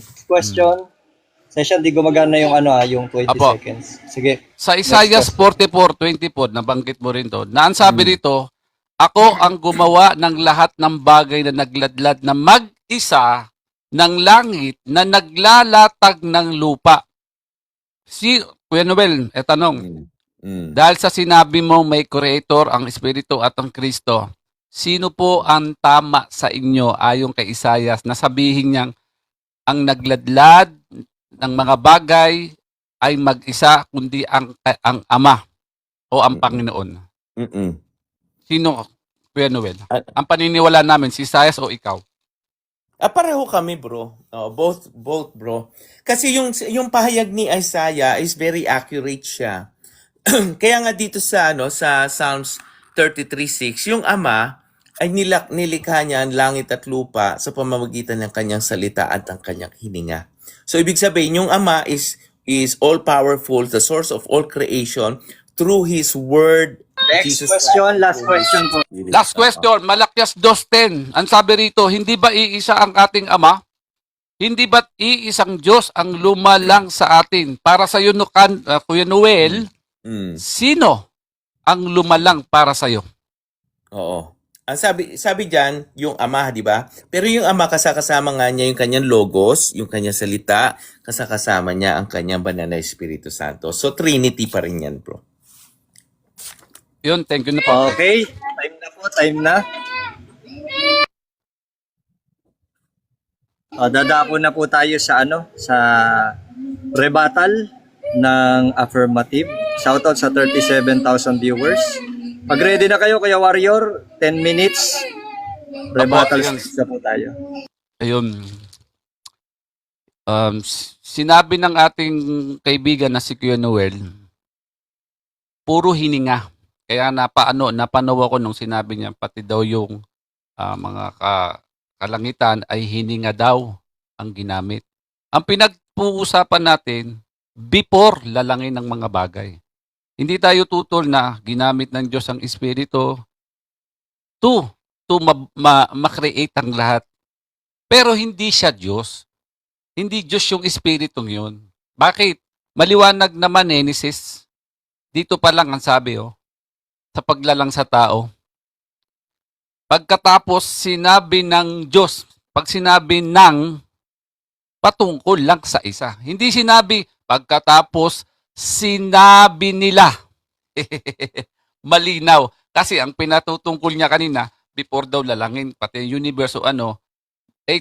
Session, di gumagana yung yung 20 Apo. seconds. Sige. Sa Isaiah 44:24, nabanggit mo rin to, na ang sabi rito, ako ang gumawa ng lahat ng bagay na nagladlad na mag-isa ng langit na naglalatag ng lupa. Si Kuya Noel, tanong, dahil sa sinabi mo may Creator, ang Espiritu at ang Kristo, sino po ang tama sa inyo ayon kay Isaiah na sabihin niyang ang nagladlad ng mga bagay ay mag-isa kundi ang Ama o ang Panginoon? Sino, Kuya Noel? Ang paniniwala namin, si Isaiah o ikaw? Pareho kami, bro. Both, bro. Kasi yung pahayag ni Isaiah is very accurate siya. Kaya nga dito sa Psalms 33:6, yung Ama ay nilikha niya ang langit at lupa sa pamamagitan ng kanyang salita at ang kanyang hininga. So ibig sabihin, yung Ama is all powerful, the source of all creation, through His Word. Next Jesus question, Christ, last through question His po. Spirit. Last question, Malakyas 2:10. Ang sabi rito, hindi ba iisa ang ating Ama? Hindi ba't iisang Diyos ang lumalang sa atin? Para sa iyo, Kuya Noel, Mm. sino ang lumalang para sa iyo? Oo. Ang sabi diyan, yung Ama, di ba? Pero yung Ama kasama nga niya yung kanyang logos, yung kanyang salita, kasama niya ang kanyang banal na Espiritu Santo. So Trinity pa rin yan, bro. Yun, thank you na po. Okay, time na po, time na. Dadako na po tayo sa sa rebuttal ng affirmative. Shoutout sa 37,000 viewers. Pag ready na kayo, Kuya Warrior, 10 minutes. Rebuttal Apo, na po tayo. Ayun. Sinabi ng ating kaibigan na si Kuya Noel, puro hininga. Kaya napanaw ako nung sinabi niya, pati daw yung mga kalangitan ay hininga daw ang ginamit. Ang pinag-uusapan natin, before lalangin ng mga bagay. Hindi tayo tutol na ginamit ng Diyos ang Espiritu to ma-create ang lahat. Pero hindi siya Diyos. Hindi Diyos yung Espiritong yun. Bakit? Maliwanag naman Genesis. Dito pa lang ang sabi, sa paglalang sa tao. Pagkatapos sinabi ng Diyos, pag sinabi ng, patungkol lang sa isa. Hindi sinabi, pagkatapos sinabi nila. Malinaw. Kasi ang pinatutungkol niya kanina, before daw lalangin, pati universe o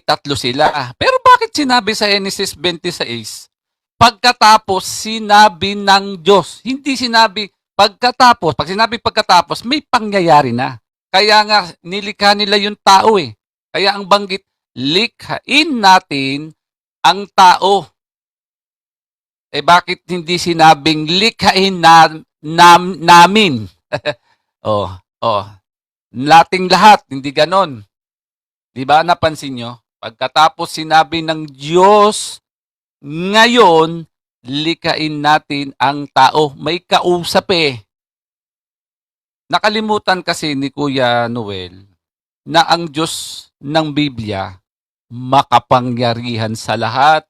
tatlo sila. Pero bakit sinabi sa Genesis 26, pagkatapos sinabi ng Diyos? Hindi sinabi pagkatapos. Pag sinabi pagkatapos, may pangyayari na. Kaya nga, nilikha nila yung tao eh. Kaya ang banggit, likhain natin ang tao. Bakit hindi sinabing likhain namin? Lating lahat, hindi ganon. Di ba napansin nyo? Pagkatapos sinabi ng Diyos, ngayon, likhain natin ang tao. May kausap eh. Nakalimutan kasi ni Kuya Noel na ang Diyos ng Biblia makapangyarihan sa lahat.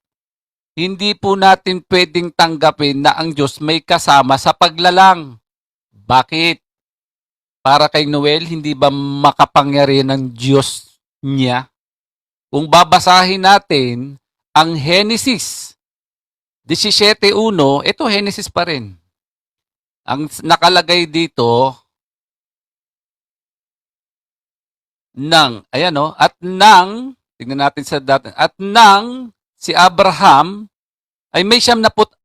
Hindi po natin pwedeng tanggapin na ang Diyos may kasama sa paglalang. Bakit? Para kay Noel, hindi ba makapangyarihan ng Diyos niya? Kung babasahin natin ang Genesis 17:1, ito Genesis pa rin. Ang nakalagay dito, tingnan natin sa data, at nang si Abraham ay may 99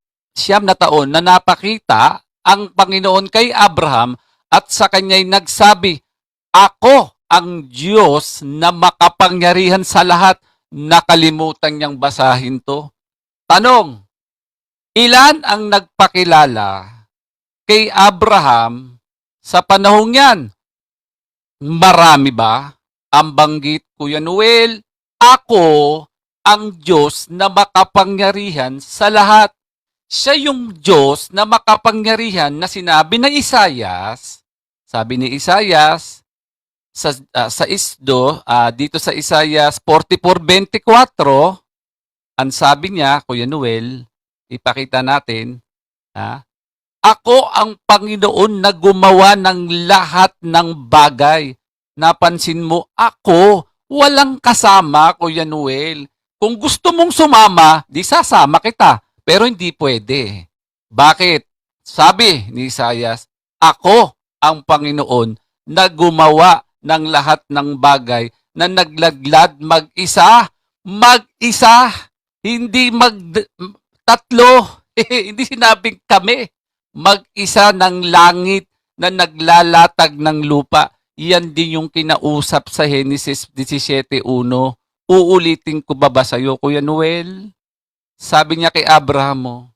na taon na napakita ang Panginoon kay Abraham at sa kanya'y nagsabi, ako ang Diyos na makapangyarihan sa lahat. Nakalimutan niyang basahin to. Tanong, ilan ang nagpakilala kay Abraham sa panahong yan? Marami ba? Ang banggit, Kuya Noel, ako ang Diyos na makapangyarihan sa lahat. Siya yung Diyos na makapangyarihan na sinabi ng Isaias. Sabi ni Isaias dito sa Isaias 44:24, ang sabi niya, Kuya Noel, ipakita natin, ako ang Panginoon na gumawa ng lahat ng bagay. Napansin mo, ako, walang kasama, Kuya Noel. Kung gusto mong sumama, di sasama kita. Pero hindi pwede. Bakit? Sabi ni Isaias, ako ang Panginoon na gumawa ng lahat ng bagay na naglaglad mag-isa. Mag-isa. Hindi tatlo. Hindi sinabing kami. Mag-isa ng langit na naglalatag ng lupa. Yan din yung kinausap sa Genesis 17:1. Uulitin ko ba sa'yo, Kuya Noel? Sabi niya kay Abraham,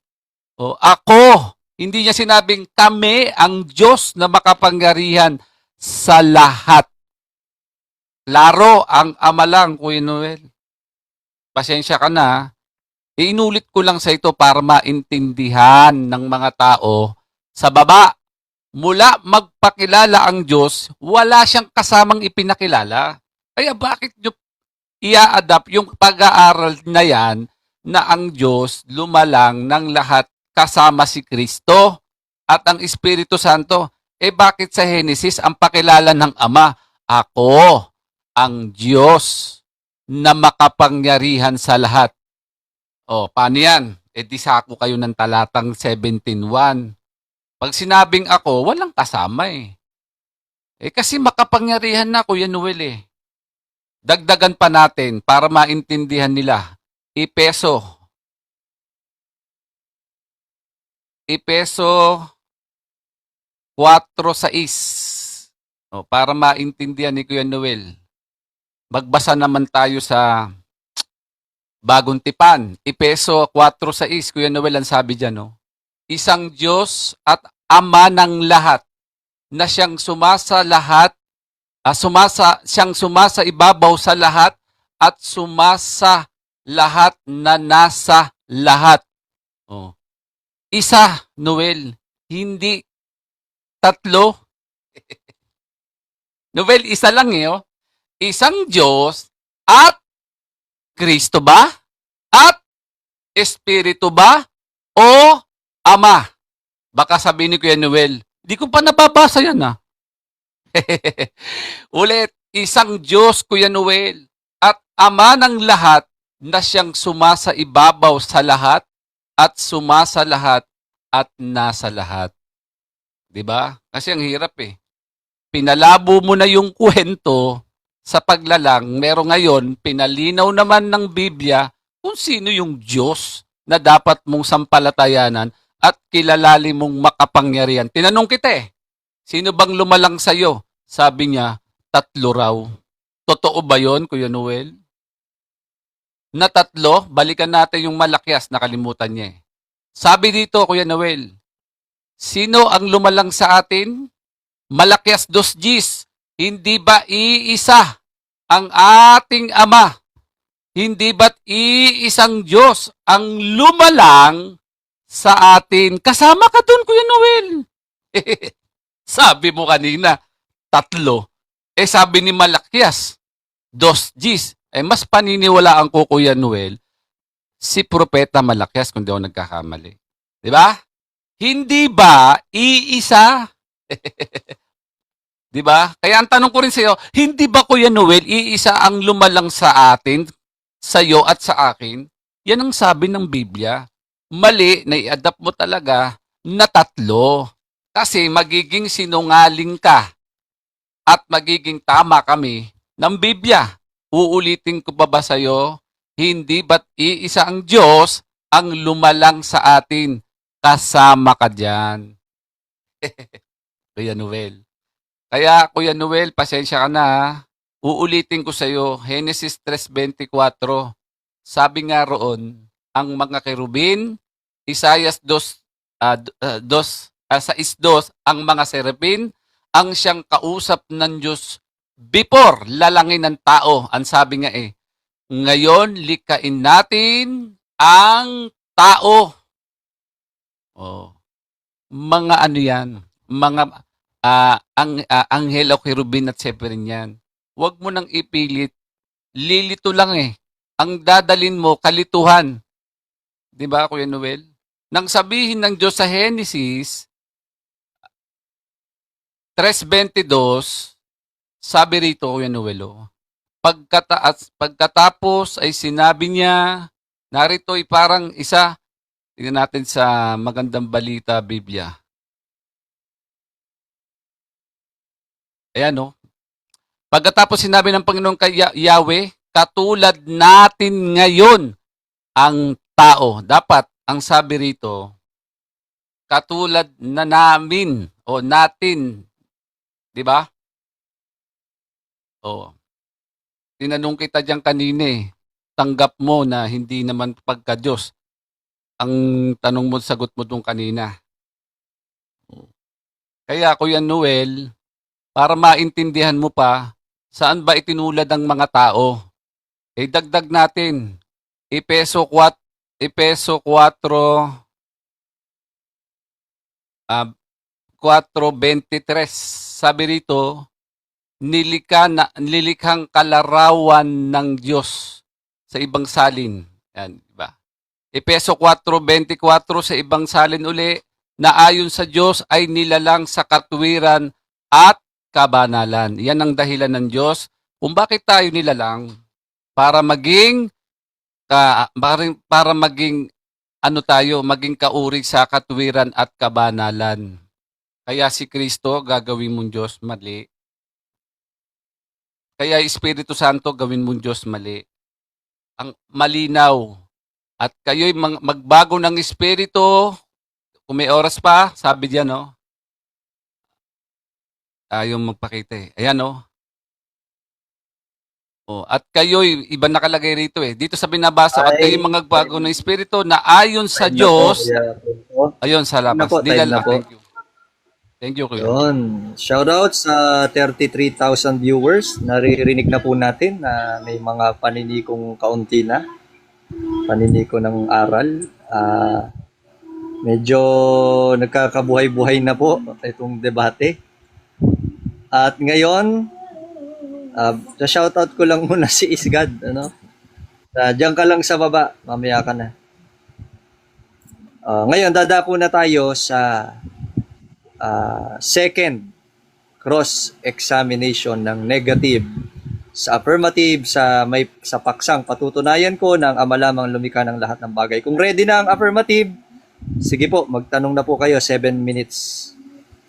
ako. Hindi niya sinabing kami ang Diyos na makapangyarihan sa lahat. Klaro, ang Ama lang, Kuya Noel. Pasensya ka na. Inulit ko lang sa ito para maintindihan ng mga tao sa baba Mula magpakilala ang Diyos, wala siyang kasamang ipinakilala. Kaya bakit nyo ia-adapt yung pag-aaral na yan na ang Diyos lumalang ng lahat kasama si Kristo at ang Espiritu Santo? Bakit sa Genesis ang pakilala ng Ama? Ako, ang Diyos na makapangyarihan sa lahat. Paano yan? Di sako kayo ng talatang 17:1. Pag sinabing ako, walang kasama eh. Kasi makapangyarihan na, Kuya Noel eh. Dagdagan pa natin para maintindihan nila. Efeso 4:6. Para maintindihan ni Kuya Noel. Magbasa naman tayo sa Bagong Tipan. Efeso 4:6. Kuya Noel, ang sabi dyan, isang Diyos at Ama ng lahat na siyang sumasa ibabaw sa lahat at sumasa lahat na nasa lahat. Isa, Noel, hindi tatlo. Noel, isa lang Isang Diyos at Kristo ba? At Espiritu ba? O Ama? Baka sabihin ni Kuya Noel, di ko pa nababasa yan Ulit, isang Diyos, Kuya Noel, at Ama ng lahat na siyang sumasa ibabaw sa lahat at sumasa lahat at nasa lahat. Diba? Kasi ang hirap Pinalabo mo na yung kwento sa paglalang, meron ngayon, pinalinaw naman ng Biblia kung sino yung Diyos na dapat mong sampalatayanan at kilalali mong makapangyarihan. Tinanong kita sino bang lumalang sa'yo? Sabi niya, 3 raw. Totoo ba yon, Kuya Noel? Na 3? Balikan natin yung Malakias, nakalimutan niya Sabi dito, Kuya Noel, sino ang lumalang sa atin? Malakias 2:10, hindi ba iisa ang ating Ama? Hindi ba't iisang Diyos ang lumalang sa atin? Kasama ka dun, Kuya Noel. Sabi mo kanina, 3. Sabi ni Malakias, 2:10. Mas paniniwalaan ko, Kuya Noel, si Propeta Malakias kung di ako nagkakamali. Di ba? Hindi ba iisa? Di ba? Kaya ang tanong ko rin sa iyo, hindi ba, Kuya Noel, iisa ang lumalang sa atin, sa iyo at sa akin? Yan ang sabi ng Biblia. Mali na i-adapt mo talaga na 3. Kasi magiging sinungaling ka at magiging tama kami ng Biblia. Uulitin ko pa ba sa iyo, hindi ba't iisa ang Diyos ang lumalang sa atin? Kasama ka dyan. Kuya Noel. Kaya, Kuya Noel, pasensya ka na Uulitin ko sa iyo, Genesis 3:24. Sabi nga roon, ang mga kerubin, Isaias 6:2, ang mga serapin, ang siyang kausap ng Diyos before lalangin ng tao. Ang sabi nga ngayon likain natin ang tao. Mga ano yan, mga anghel o kerubin at seperin yan. Huwag mo nang ipilit. Lilito lang Ang dadalin mo, kalituhan. Di ba, Kuya Noel? Nang sabihin ng Diyos sa Genesis 3:22, sabi rito, Kuya Noel, pagkatapos ay sinabi niya, narito ay parang isa, tingnan natin sa Magandang Balita, Biblia. Ayan, pagkatapos sinabi ng Panginoon kay Yahweh, katulad natin ngayon ang tao. Dapat, ang sabi rito, katulad na namin o natin. Di ba? Tinanong kita diyan kanina tanggap mo na hindi naman pagka-Diyos. Ang tanong mo, sagot mo dun kanina. Kaya, Kuya Noel, para maintindihan mo pa, saan ba itinulad ang mga tao? Dagdag natin. Efeso 4, 4:23. Sabi rito, nilikhang kalarawan ng Diyos sa ibang salin. Yan, diba? Efeso 4:24 sa ibang salin uli, na ayon sa Diyos ay nilalang sa katwiran at kabanalan. Yan ang dahilan ng Diyos kung bakit tayo nilalang, para maging para maging maging kauri sa katwiran at kabanalan. Kaya si Kristo gagawin mong Diyos, mali. Kaya Espiritu Santo gawin mong Diyos, mali. Ang malinaw. At kayo'y magbago ng Espiritu, kung may oras pa, sabi diyan, no? Ayaw magpakita eh. Ayan, no? Oh, at kayo'y, iba nakalagay rito eh. Dito sa binabasa, at kayo'y magbago ng Espiritu na ayon sa Time na po, Diyos. Kuya Afonso. Ayun, salamat. Time na po. Thank you. Thank you, Kuya. Yun. Shoutout sa 33,000 viewers. Naririnig na po natin na may mga paninikong kaunti na. Paniniko ng aral. Medyo nagkakabuhay-buhay na po itong debate. At ngayon, sa shoutout ko lang muna si Isgad. Ano? Diyan ka lang sa baba. Mamaya ka na. Ngayon, dadapo na tayo sa second cross-examination ng negative sa affirmative sa paksang patutunayan ko ng Ama lamang lumikha ng lahat ng bagay. Kung ready na ang affirmative, sige po, magtanong na po kayo, 7 minutes.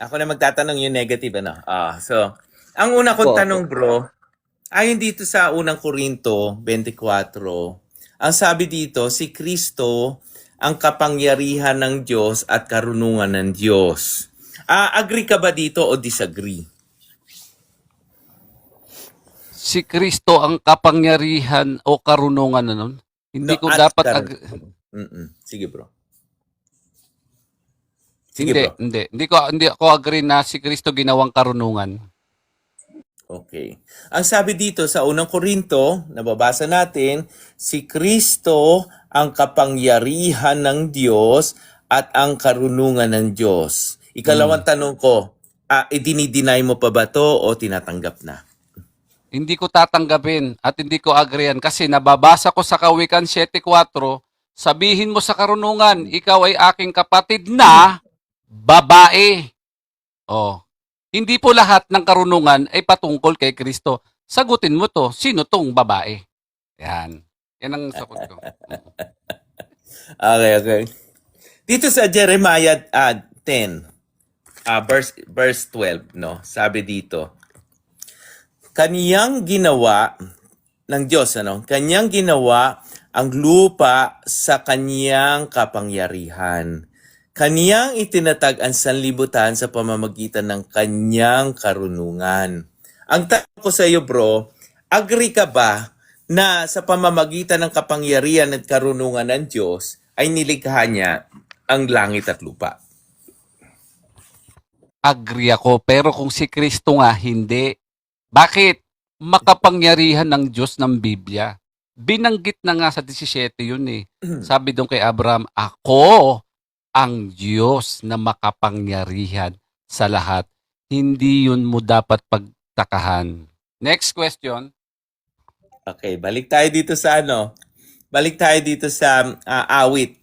Ako na magtatanong yung negative, ano? So, ang una kong Opo. tanong, bro, ayon dito sa unang Korinto 24, ang sabi dito, si Kristo ang kapangyarihan ng Diyos at karunungan ng Diyos. Agree ka ba dito o disagree? Si Kristo ang kapangyarihan o karunungan na nun? Hindi ko at dapat... Sige, bro. Sige, bro. Hindi ako agree na si Kristo ginawang karunungan. Okay. Ang sabi dito sa unang Korinto, nababasa natin, si Kristo ang kapangyarihan ng Diyos at ang karunungan ng Diyos. Ikalawang tanong ko, idinideny mo pa ba to o tinatanggap na? Hindi ko tatanggapin at hindi ko agreean kasi nababasa ko sa Kawikaan 7:4, sabihin mo sa karunungan, ikaw ay aking kapatid na babae. Oh. Hindi po lahat ng karunungan ay patungkol kay Kristo. Sagutin mo to, sino tong babae? Yan. Yan ang sagot ko. Okay. Dito sa Jeremiah 10, verse 12, no? Sabi dito, Kaniyang ginawa ng Diyos, ano? Kaniyang ginawa ang lupa sa kaniyang kapangyarihan. Kaniyang itinatag ang sanlibutan sa pamamagitan ng kanyang karunungan. Ang tanong ko sa iyo, bro, agree ka ba na sa pamamagitan ng kapangyarihan at karunungan ng Diyos ay nilikha niya ang langit at lupa? Agree ako, pero kung si Kristo nga, hindi. Bakit? Makapangyarihan ng Diyos ng Biblia. Binanggit na nga sa 17 yun eh. Sabi doon kay Abraham, ako ang Diyos na makapangyarihan sa lahat. Hindi yun mo dapat pagtakahan. Next question. Okay, balik tayo dito sa awit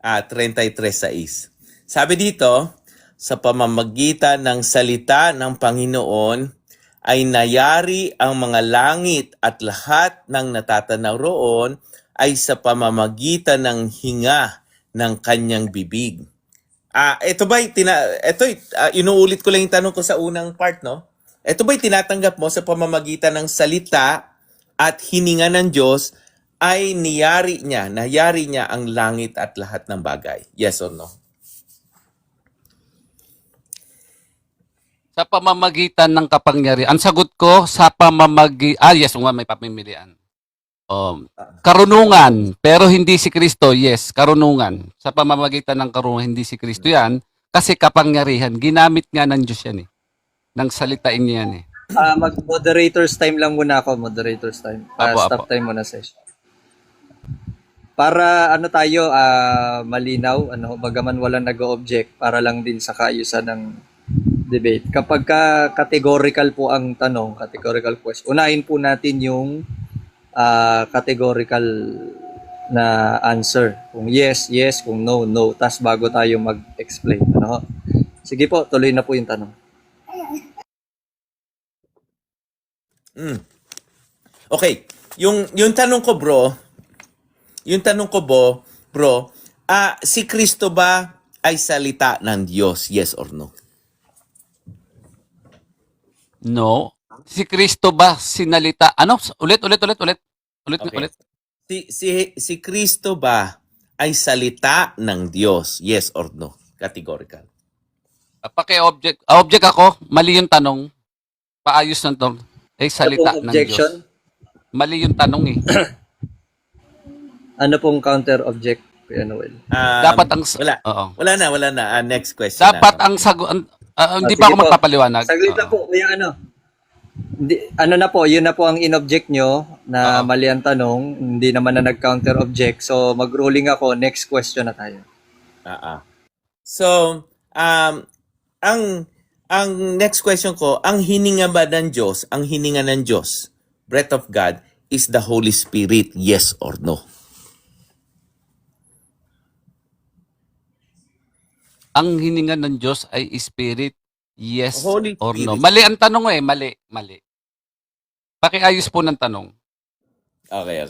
33:6. Sabi dito, sa pamamagitan ng salita ng Panginoon ay nayari ang mga langit at lahat ng natatanaw roon ay sa pamamagitan ng hinga ng kanyang bibig. Inuulit ko lang yung tanong ko sa unang part, no? Ito ba'y tinatanggap mo sa pamamagitan ng salita at hininga ng Diyos ay nayari niya ang langit at lahat ng bagay? Yes or no? Sa pamamagitan ng kapangyarihan. Ang sagot ko, yes, may papimilian. Karunungan, pero hindi si Kristo. Yes, karunungan. Sa pamamagitan ng karunungan, hindi si Kristo yan. Kasi kapangyarihan, ginamit nga ng Diyos yan eh. Nang salitain niya yan eh. Mag-moderators time lang muna ako. Moderators time. Stop time muna session. Para malinaw, bagaman walang nag-object, para lang din sa kaayusan ng debate. Kapag categorical po ang tanong, categorical question, unahin po natin yung categorical na answer. Kung yes, yes. Kung no, no. Tas bago tayo mag-explain. Ano? Sige po, tuloy na po yung tanong. Okay. Yung tanong ko, bro, si Kristo ba ay salita ng Diyos? Yes or no? No. Si Kristo ba sinalita? Ano? Ulit. Okay. Si Kristo ba ay salita ng Diyos? Yes or no? Categorical. Paki-object. Object ako. Mali yung tanong. Paayos na to. Salita Ano pong ng objection? Diyos. Mali yung tanong eh. Ano pong counter-object, Kuya Noel? Dapat ang... Wala. Oo. Wala na. Next question. Dapat na. ang sagot... hindi Sige pa ako po. magpapaliwanag. Saglit na Oo. po, Kuya ano na po, yun na po ang in-object nyo na Oo. mali ang tanong, hindi naman na nag-counter-object. So, mag-ruling ako, next question na tayo. So, ang next question ko, ang hininga ng Diyos, breath of God, is the Holy Spirit, yes or no? Ang hininga ng Diyos ay spirit, yes Holy or no. Spirit. Mali ang tanong eh, mali. Pakiayos po ng tanong. Okay.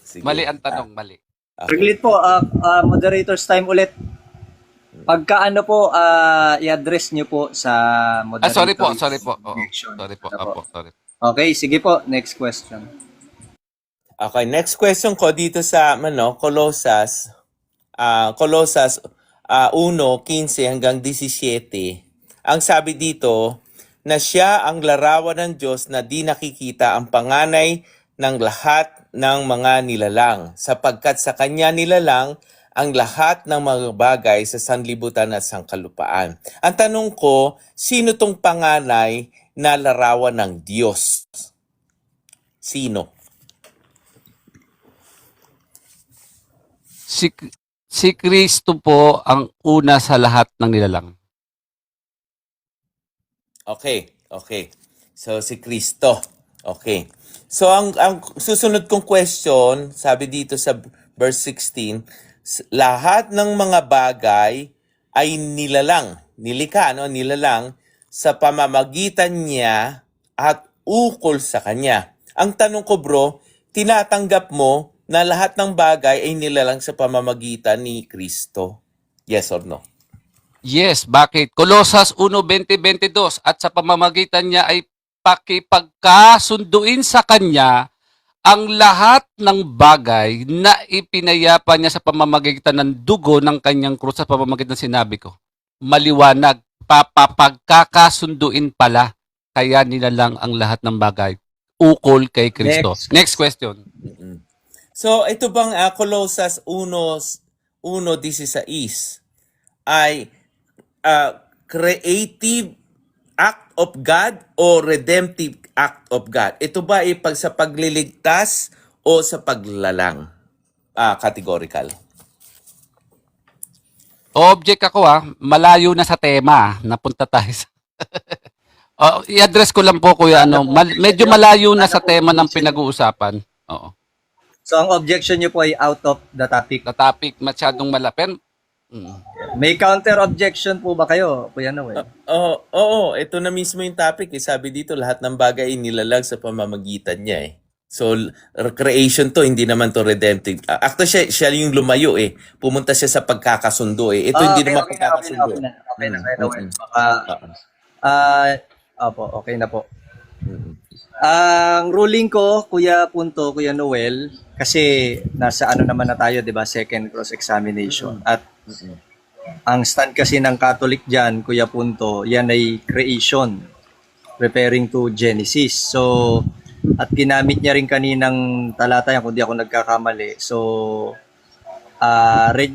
Sige. Mali ang tanong, mali. Saglit po, moderator's time ulit. Pagka ano po, i-address nyo po sa moderator. Sorry po. Oo. Connection. Sorry po. Ano po? Opo, sorry. Okay, sige po, next question. Okay, next question ko dito sa Colosas 1:15 hanggang 17. Ang sabi dito na siya ang larawan ng Diyos na di nakikita ang panganay ng lahat ng mga nilalang, sapagkat sa kanya nilalang ang lahat ng mga bagay sa sanlibutan at sangkalupaan. Ang tanong ko, sino tong panganay na larawan ng Diyos? Sino? Si Kristo po ang una sa lahat ng nilalang. Okay. So, si Kristo. Okay. So, ang susunod kong question, sabi dito sa verse 16, lahat ng mga bagay ay nilalang sa pamamagitan niya at ukol sa kanya. Ang tanong ko, bro, tinatanggap mo na lahat ng bagay ay nilalang sa pamamagitan ni Kristo? Yes or no? Yes, bakit? Colosas 1:20-22 at sa pamamagitan niya ay pakipagkasunduin sa kanya ang lahat ng bagay na ipinayapa niya sa pamamagitan ng dugo ng kanyang krus sa pamamagitan ng sinabi ko. Maliwanag, pagkakasunduin pala, kaya nilalang ang lahat ng bagay. Ukol kay Kristo. Next question. So, ito bang Colosas 1:16 ay creative act of God o redemptive act of God? Ito ba ay sa pagliligtas o sa paglalang? Categorical. Object ako malayo na sa tema. Napunta tayo sa... i-address ko lang po kuya, medyo malayo na sa tema ng pinag-uusapan. Oo. So, ang objection nyo po ay out of the topic. The topic masyadong malapit. May counter-objection po ba kayo, Kuya Noel? Oo, ito na mismo yung topic. Sabi dito, lahat ng bagay nilalang sa pamamagitan niya eh. So, creation to, hindi naman to redemptive. Actually, siya yung lumayo eh. Pumunta siya sa pagkakasundo eh. Ito hindi naman pagkakasundo. Okay na, Noel. Okay na po. Ang ruling ko, Kuya Noel, kasi nasa naman na tayo, 'di ba? Second cross-examination. At ang stand kasi ng Catholic diyan, Kuya Punto, yan ay creation referring to Genesis. So, at ginamit niya rin kaninang talata yan, kung di ako nagkakamali. So,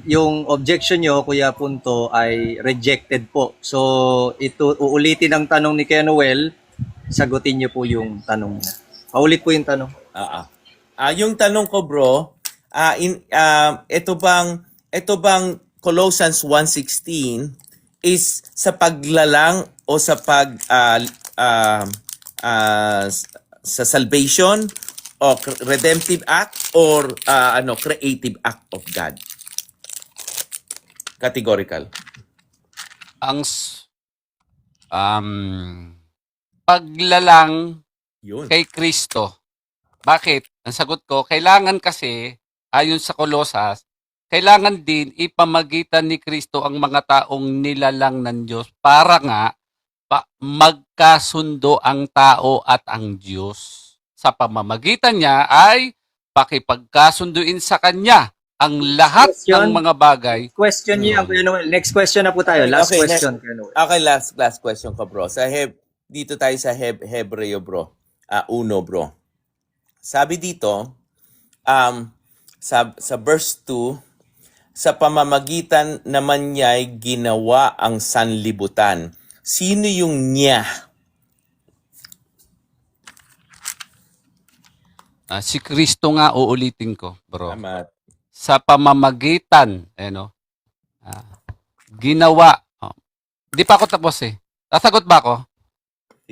yung objection nyo, Kuya Punto, ay rejected po. So, ito, uulitin ang tanong ni Kuya Noel, sagutin niyo po yung tanong niya. Paulit po yung tanong. Yung tanong ko, bro, ito bang Colossians 1:16 is sa paglalang o o sa sa salvation o redemptive act or creative act of God? Categorical. Ang paglalang Yun. kay Kristo. Bakit? Ang sagot ko, kailangan kasi, ayon sa Kolosas, kailangan din ipamagitan ni Kristo ang mga taong nilalang ng Diyos para nga magkasundo ang tao at ang Diyos. Sa pamamagitan niya ay pakipagkasunduin sa Kanya ang lahat ng Question? mga bagay. Question niyo yan, Kuya Noel. Next question na po tayo. Last Okay, question, Kuya Noel. Okay, last question ko, bro. Dito tayo sa Hebreo, bro. 1, bro. Sabi dito, sa verse 2, sa pamamagitan naman niya'y ginawa ang sanlibutan. Sino yung niya? Si Kristo nga uulitin ko, bro. Tama. Sa pamamagitan, ginawa. Di pa ako tapos eh. Sasagot ba ako?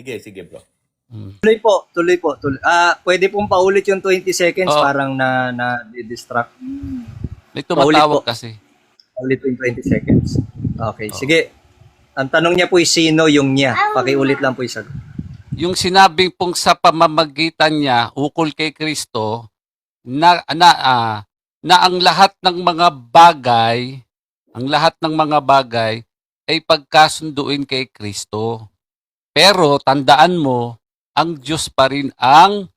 Sige, bro. Tuloy po. Pwede pong paulit yung 20 seconds, Oo. parang na-distract. May tumatawag Paulit po. kasi. Paulit po yung 20 seconds. Okay, sige. Ang tanong niya po is sino yung niya. Pakiulit lang po yung sagot. Yung sinabing pong sa pamamagitan niya, ukol kay Kristo, na ang lahat ng mga bagay ay pagkasunduin kay Kristo. Pero tandaan mo, ang Diyos pa rin ang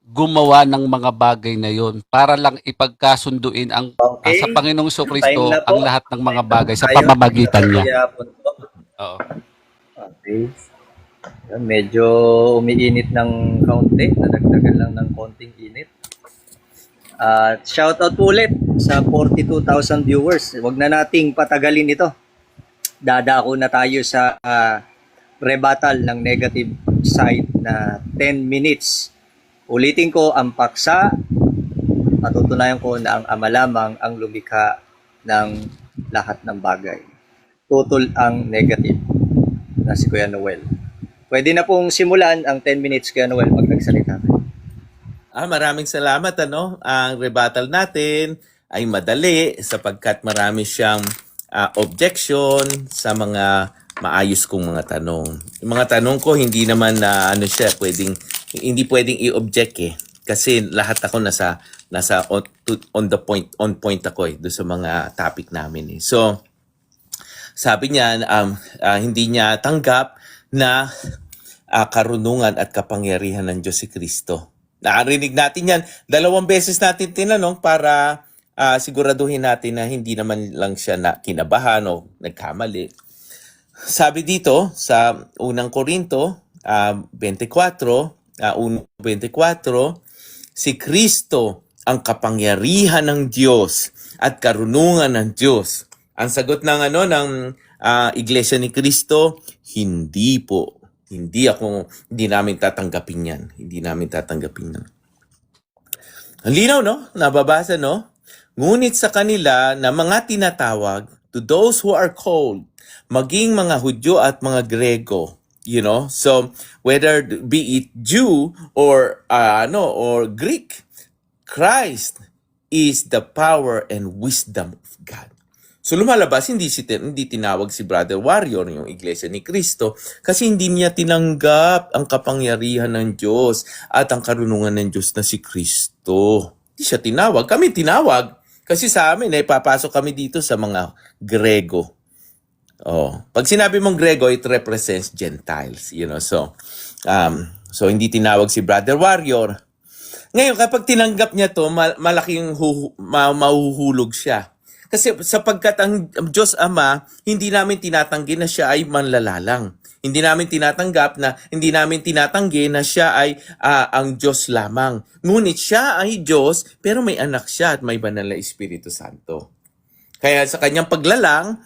gumawa ng mga bagay na yon para lang ipagkasunduin Okay. sa Panginoong Kristo Time na po. ang lahat ng mga bagay sa Tayo. pamamagitan niya. Kaya po to. Oo. Okay. Yan, medyo umiinit ng kaunti. Nadagdagan lang ng konting init. Shoutout po ulit sa 42,000 viewers. Huwag na nating patagalin ito. Dadako na tayo sa rebuttal ng negative side na 10 minutes. Ulitin ko, ang paksa, patutunayan ko na ang Ama lamang ang lumikha ng lahat ng bagay. Total ang negative na si Kuya Noel. Pwede na pong simulan ang 10 minutes, Kuya Noel, pag nagsalita ka. Maraming salamat. Ang rebuttal natin ay madali sapagkat marami siyang objection sa mga maayos kong mga tanong. Yung mga tanong ko hindi naman na hindi pwedeng i-object kasi lahat ako nasa on point ako doon sa mga topic namin. So sabi niya hindi niya tanggap na karunungan at kapangyarihan ng Diyos si Kristo. Narinig natin yan. 2 beses natin tinanong para siguraduhin natin na hindi naman lang siya kinabahan o nagkamali. Sabi dito sa unang Korinto 24, si Kristo ang kapangyarihan ng Diyos at karunungan ng Diyos. Ang sagot ng Iglesia ni Kristo, hindi po. Hindi namin tatanggapin yan. Hindi namin tatanggapin yan. Ang linaw, no? Nababasa, no? Ngunit sa kanila na mga tinatawag, to those who are called, maging mga Hudyo at mga Grego, So, whether be it Jew or Greek, Christ is the power and wisdom of God. So lumalabas, hindi tinawag si Brother Warrior, yung Iglesia ni Cristo, kasi hindi niya tinanggap ang kapangyarihan ng Diyos at ang karunungan ng Diyos na si Kristo. Hindi siya tinawag. Kami tinawag. Kasi sa amin, papasok kami dito sa mga Grego. Pag sinabi mong Grego, it represents Gentiles. So hindi tinawag si Brother Warrior. Ngayon, kapag tinanggap niya to, malaking mahuhulog siya. Kasi sapagkat ang Diyos Ama, hindi namin tinatanggi na siya ay manlalalang. Hindi namin tinatanggi na siya ay ang Diyos lamang. Ngunit siya ay Diyos, pero may anak siya at may banal na Espiritu Santo. Kaya sa kanyang paglalang,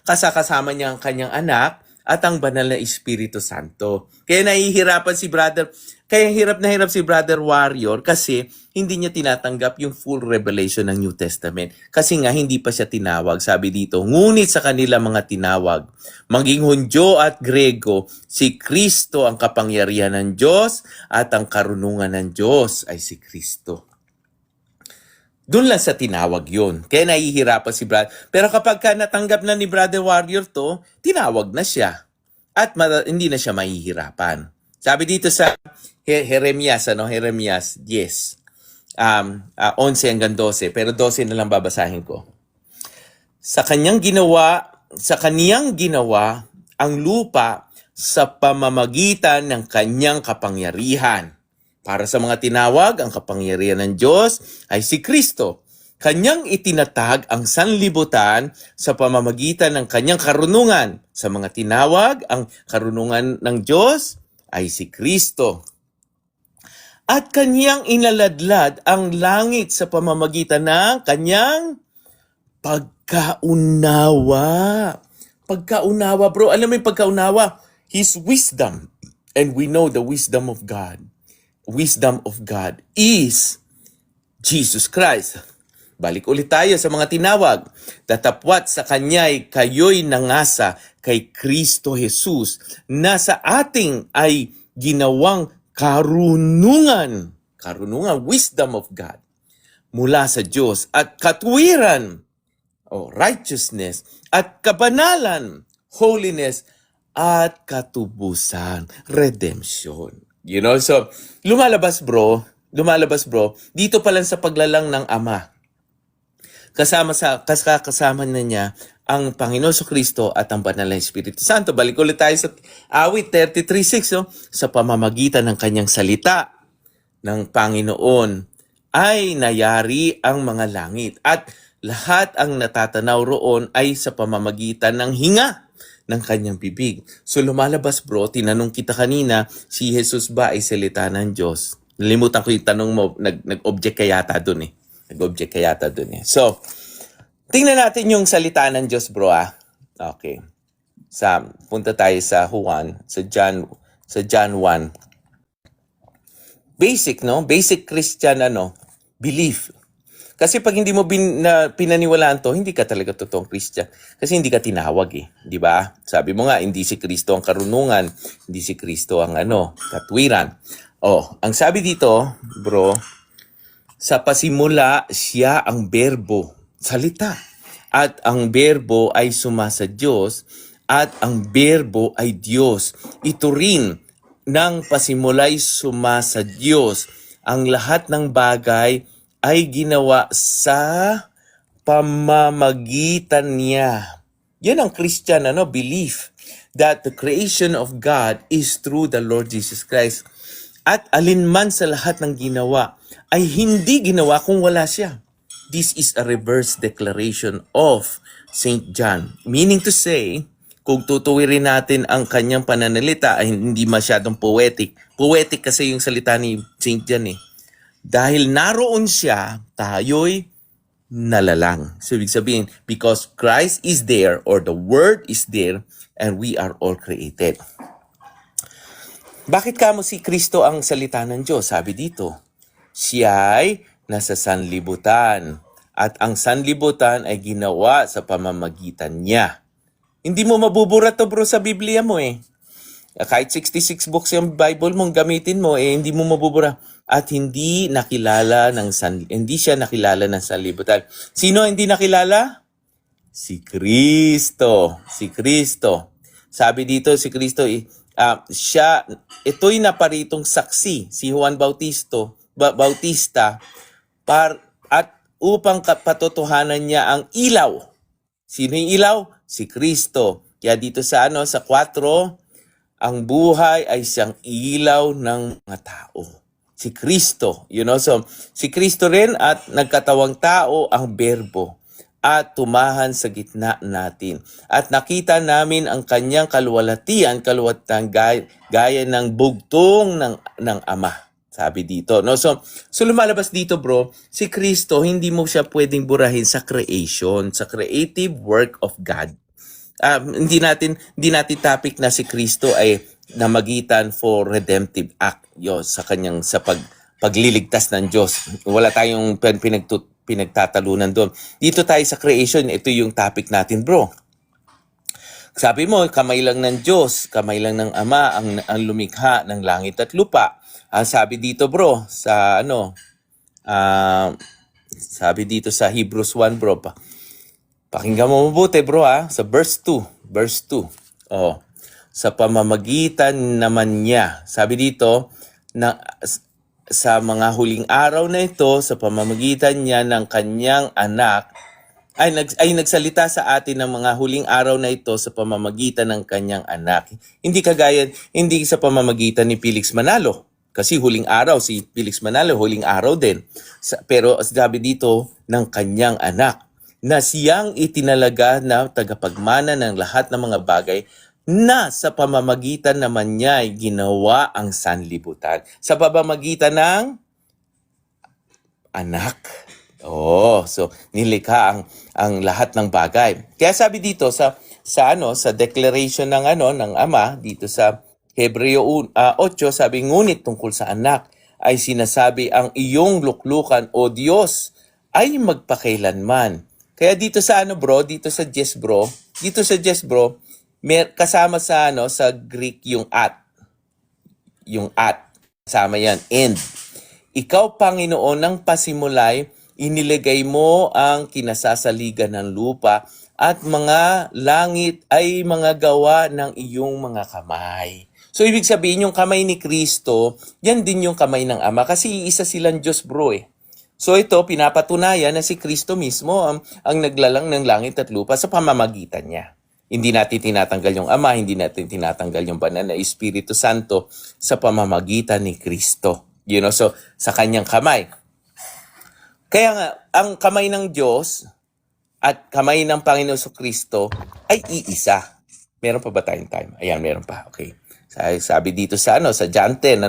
kasama niya ang kanyang anak, at ang banal na Espiritu Santo. Kaya nahihirapan si brother, kaya hirap na hirap si Brother Warrior kasi hindi niya tinatanggap yung full revelation ng New Testament. Kasi nga hindi pa siya tinawag. Sabi dito, ngunit sa kanila mga tinawag, maging Hudyo at Grego, si Kristo ang kapangyarihan ng Diyos at ang karunungan ng Diyos ay si Kristo. Doon lang sa tinawag yun. Kaya nahihirapan si Brother. Pero kapag ka natanggap na ni Brother Warrior to, tinawag na siya. At hindi na siya mahihirapan. Sabi dito sa Jeremias, Jeremias 10, 11 hanggang 12, pero 12 na lang babasahin ko. Sa kaniyang ginawa ang lupa sa pamamagitan ng kanyang kapangyarihan. Para sa mga tinawag, ang kapangyarihan ng Diyos ay si Kristo. Kanyang itinatag ang sanlibutan sa pamamagitan ng kanyang karunungan. Sa mga tinawag, ang karunungan ng Diyos ay si Kristo. At kanyang inaladlad ang langit sa pamamagitan ng kanyang pagkaunawa. Pagkaunawa, bro. Alam mo yung pagkaunawa? His wisdom. And we know the wisdom of God. Wisdom of God is Jesus Christ. Balik ulit tayo sa mga tinawag. Datapwat sa kanya'y kayo'y nangasa kay Kristo Jesus na sa ating ay ginawang karunungan. Karunungan, wisdom of God mula sa Diyos at katwiran, righteousness at kabanalan, holiness at katubusan, redemption. You know, so lumalabas bro, dito pa lang sa paglalang ng Ama. Kasama na niya ang Panginoon Kristo at ang Banal na Espiritu Santo. Balik ulit tayo sa awit 33:6, no? Sa pamamagitan ng kanyang salita ng Panginoon ay nayari ang mga langit at lahat ang natatanaw roon ay sa pamamagitan ng hinga ng kanyang bibig. So lumalabas bro, tinanong kita kanina, si Jesus ba ay salita ng Diyos? Nalimutan ko yung tanong mo, nag-object ka yata dun eh. So, tingnan natin yung salita ng Diyos bro Okay. Punta tayo sa Juan, sa John 1. Basic, no? Basic Christian, belief. Kasi pag hindi mo pinaniwalaan to, hindi ka talaga totoong Christian. Kasi hindi ka tinawag di ba? Sabi mo nga, hindi si Kristo ang karunungan, hindi si Kristo ang katwiran. Ang sabi dito, bro, sa pasimula siya ang berbo, salita. At ang berbo ay sumasa Diyos at ang berbo ay Diyos. Ito rin ng pasimulay sumasa Diyos. Ang lahat ng bagay ay ginawa sa pamamagitan niya. Yan ang Christian belief that the creation of God is through the Lord Jesus Christ. At alinman sa lahat ng ginawa ay hindi ginawa kung wala siya. This is a reverse declaration of St. John. Meaning to say, kung tutuwirin natin ang kanyang pananalita ay hindi masyadong poetic. Poetic kasi yung salita ni St. John Dahil naroon siya, tayo'y nalalang. So ibig sabihin, because Christ is there or the Word is there and we are all created. Bakit kamo si Kristo ang salita ng Diyos? Sabi dito, siya'y nasa sanlibutan at ang sanlibutan ay ginawa sa pamamagitan niya. Hindi mo mabubura to bro sa Biblia mo Kahit 66 books yung Bible mong gamitin mo hindi mo mabubura. At hindi siya nakilala ng sanlibutan. Sino hindi nakilala? Si Kristo. Sabi dito si Kristo ito'y naparitong saksi, si Juan Bautista, at upang patotohanan niya ang ilaw. Sino yung ilaw? Si Kristo. Kaya dito sa 4, ang buhay ay siyang ilaw ng mga tao. Si Kristo, so si Kristo rin at nagkatawang tao ang berbo at tumahan sa gitna natin. At nakita namin ang kanyang kaluwalhatian gaya ng bugtong ng Ama. Sabi dito. So lumalabas dito bro, si Kristo hindi mo siya pwedeng burahin sa creation, sa creative work of God. Hindi natin topic na si Kristo ay namagitan for redemptive act sa kanyang pagliligtas ng Diyos. Wala tayong pinagtatalunan doon. Dito tayo sa creation, ito yung topic natin, bro. Sabi mo, kamay lang ng Diyos, kamay lang ng Ama ang lumikha ng langit at lupa. Ang sabi dito, bro, sa sabi dito sa Hebrews 1, bro, pakinggan mo mabuti, bro, sa verse 2. Verse 2. Oh, sa pamamagitan naman niya. Sabi dito, sa mga huling araw na ito, sa pamamagitan niya ng kanyang anak, nagsalita sa atin ng mga huling araw na ito sa pamamagitan ng kanyang anak. Hindi sa pamamagitan ni Felix Manalo. Kasi huling araw, si Felix Manalo, huling araw din. Pero sabi dito, ng kanyang anak, na siyang itinalaga na tagapagmana ng lahat ng mga bagay, na sa pamamagitan naman niya ay ginawa ang sanlibutan. Sa pamamagitan ng anak. So nilikha ang lahat ng bagay. Kaya sabi dito sa declaration ng Ama dito sa Hebreo 8, sabi ngunit tungkol sa anak ay sinasabi ang iyong luklukan o Diyos ay magpakailanman. Kaya dito sa dito sa Jess bro, kasama sa Greek yung at. Yung at, kasama yan, and. Ikaw, Panginoon, ng pasimulay, iniligay mo ang kinasasaligan ng lupa at mga langit ay mga gawa ng iyong mga kamay. So, ibig sabihin, yung kamay ni Kristo, yan din yung kamay ng Ama kasi iisa silang Diyos, bro. So, ito, pinapatunayan na si Kristo mismo ang naglalang ng langit at lupa sa pamamagitan niya. Hindi natin tinatanggal yung Ama, hindi natin tinatanggal yung Banal na Espiritu Santo sa pamamagitan ni Kristo. So, sa kanyang kamay. Kaya nga, ang kamay ng Diyos at kamay ng Panginoon Kristo ay iisa. Meron pa ba tayong time? Ayan, meron pa. Okay. Sabi dito sa John 10,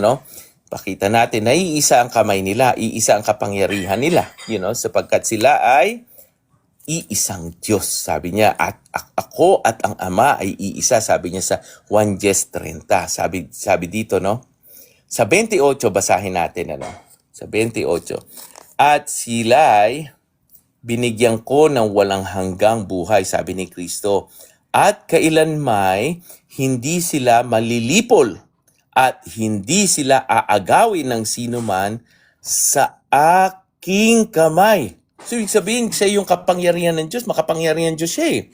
pakita natin na iisa ang kamay nila, iisa ang kapangyarihan nila, sapagkat sila ay iisang Diyos. Sabi niya, at ako at ang Ama ay iisa, sabi niya sa 1 Jes 30. Sabi dito, Sa 28, basahin natin, Sa 28. At sila'y binigyan ko ng walang hanggang buhay, sabi ni Kristo. At kailanmay hindi sila malilipol at hindi sila aagawin ng sinuman sa aking kamay. So, ibig sabihin, siya yung kapangyarihan ng Diyos, makapangyarihan Diyos siya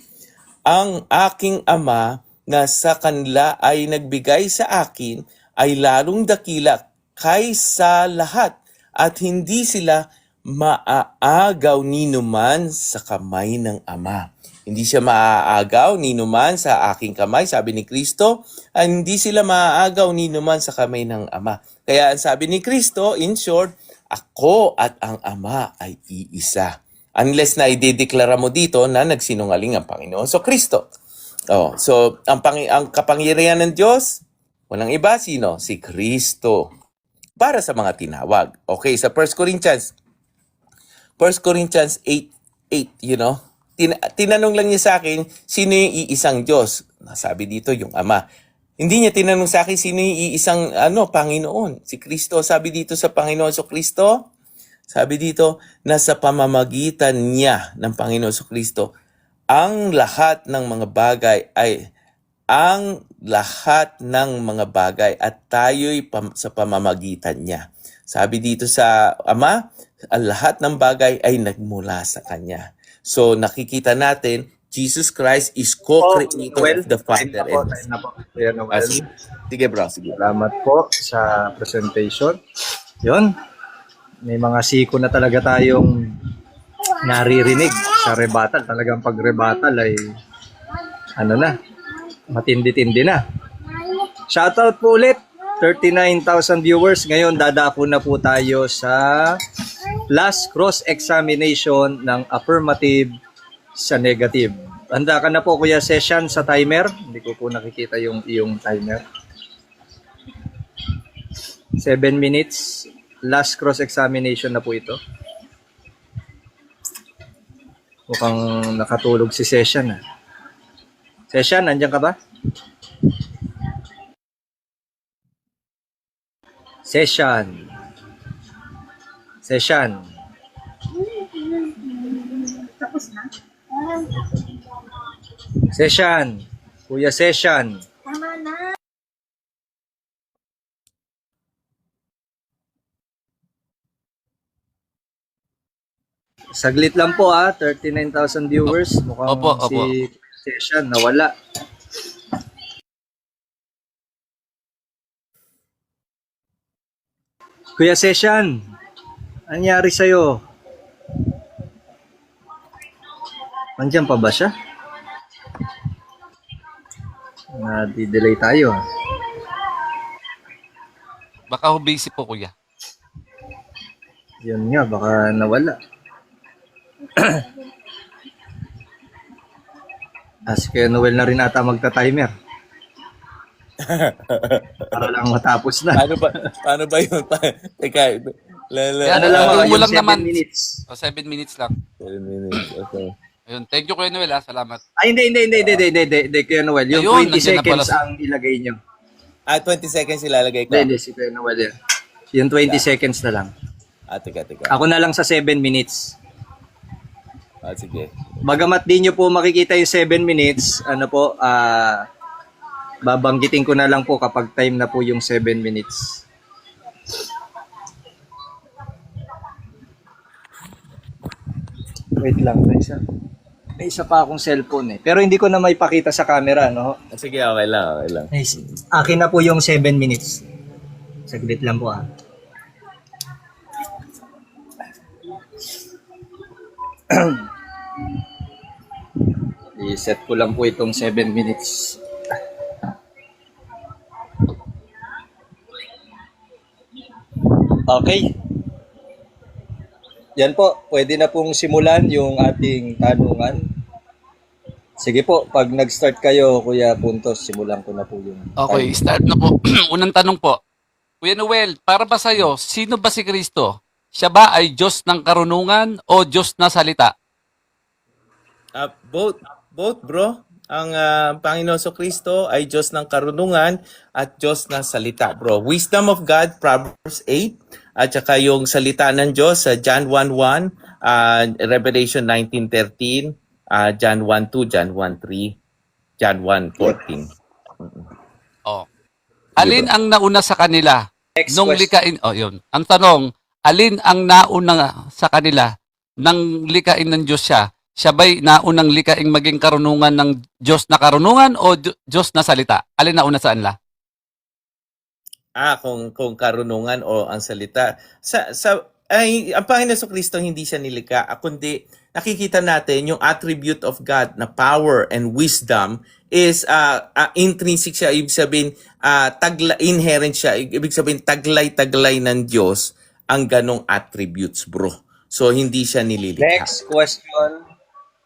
Ang aking Ama na sa kanila ay nagbigay sa akin ay lalong dakila kaysa lahat at hindi sila maaagaw ninuman sa kamay ng Ama. Hindi siya maaagaw ninuman sa aking kamay, sabi ni Kristo, at hindi sila maaagaw ninuman sa kamay ng Ama. Kaya ang sabi ni Kristo, in short, ako at ang Ama ay iisa. Unless na idedeklara mo dito na nagsinungaling ang Panginoon. So, Kristo. So, ang kapangyarihan ng Diyos, walang iba, sino? Si Kristo. Para sa mga tinawag. Okay, sa 1 Corinthians 8:8, tinanong lang niya sa akin, sino yung iisang Diyos? Sabi dito, yung Ama. Hindi niya tinanong sa akin, sino yung iisang Panginoon? Si Kristo. Sabi dito sa Panginoon so Kristo, sabi dito, na sa pamamagitan niya ng Panginoon so Kristo, ang lahat ng mga bagay at tayo'y sa pamamagitan niya. Sabi dito sa Ama, ang lahat ng bagay ay nagmula sa Kanya. So nakikita natin, Jesus Christ is co-creator of the Father. Sige bro, sige. Salamat po sa presentation. Yun, may mga siko na talaga tayong naririnig sa rebuttal. Talagang pag-rebuttal ay matindi-tindi na. Shoutout po ulit, 39,000 viewers. Ngayon, dadako na po tayo sa last cross-examination ng affirmative sa negative. Handa ka na po, Kuya Session, sa timer? Hindi ko po nakikita yung iyong timer. 7 minutes. Last cross-examination na po ito. Mukhang nakatulog si Session. Session, nandiyan ka ba? Session. Session. Session. Kuya Session. Saglit lang po 39,000 viewers. Mukhang Opo, opo. si Session nawala. Kuya Session, anyari sa'yo? Nandiyan pa ba siya? Nadi-delay tayo. Baka ho busy po, kuya. Yun nga, baka nawala. Si Kuya Noel na rin ata magta-timer. Para lang matapos na. Paano ba yun? Teka, Ano lang ako, Mo yung lang 7 naman. minutes. O, 7 minutes lang. 7 minutes, okay. Ayun. Thank you, Kuya Noel, ha. Salamat. Ay, hindi, Kuya Noel. Yung Ayun, 20 nandiyan na pala seconds si- ang ilagay nyo. 20 seconds ilalagay ko. Hindi, si Kuya Noel yan. Yung 20 seconds na lang. Teka. Ako na lang sa 7 minutes. Sige. Bagamat di nyo po makikita yung 7 minutes, babanggitin ko na lang po kapag time na po yung 7 minutes. Wait lang, may isa pa akong cellphone eh. Pero hindi ko na maipakita sa camera, no? Sige, okay lang. Nice. Akin na po yung 7 minutes. Saglit lang po I-set ko lang po itong 7 minutes. Okay. Yan po, pwede na pong simulan yung ating tanungan. Sige po, pag nag-start kayo, Kuya Puntos, simulan ko na po yung Okay, start na po. Unang tanong po. Kuya Noel, para ba sa'yo, sino ba si Kristo? Siya ba ay Diyos ng karunungan o Diyos na salita? Both bro. Ang Panginoon Kristo ay Diyos ng karunungan at Diyos ng salita, bro. Wisdom of God, Proverbs 8, at saka yung salita ng Diyos sa John 1:1, Revelation 19:13, John 1:2, John 1:3, John 1:14. Oh. Alin ang nauna sa kanila? Next Nung question. likain, yun. Ang tanong, alin ang nauna sa kanila nang likain ng Diyos siya? Siya ba'y naunang likaing maging karunungan ng Diyos na karunungan o Diyos na salita? Alin nauna sa kanila? Kung karunungan o ang salita. Ang Panginoon Kristo hindi siya nilikha, kundi nakikita natin yung attribute of God na power and wisdom is intrinsic siya, ibig sabihin inherent siya, ibig sabihin taglay-taglay ng Diyos ang ganong attributes, bro. So hindi siya nililikha.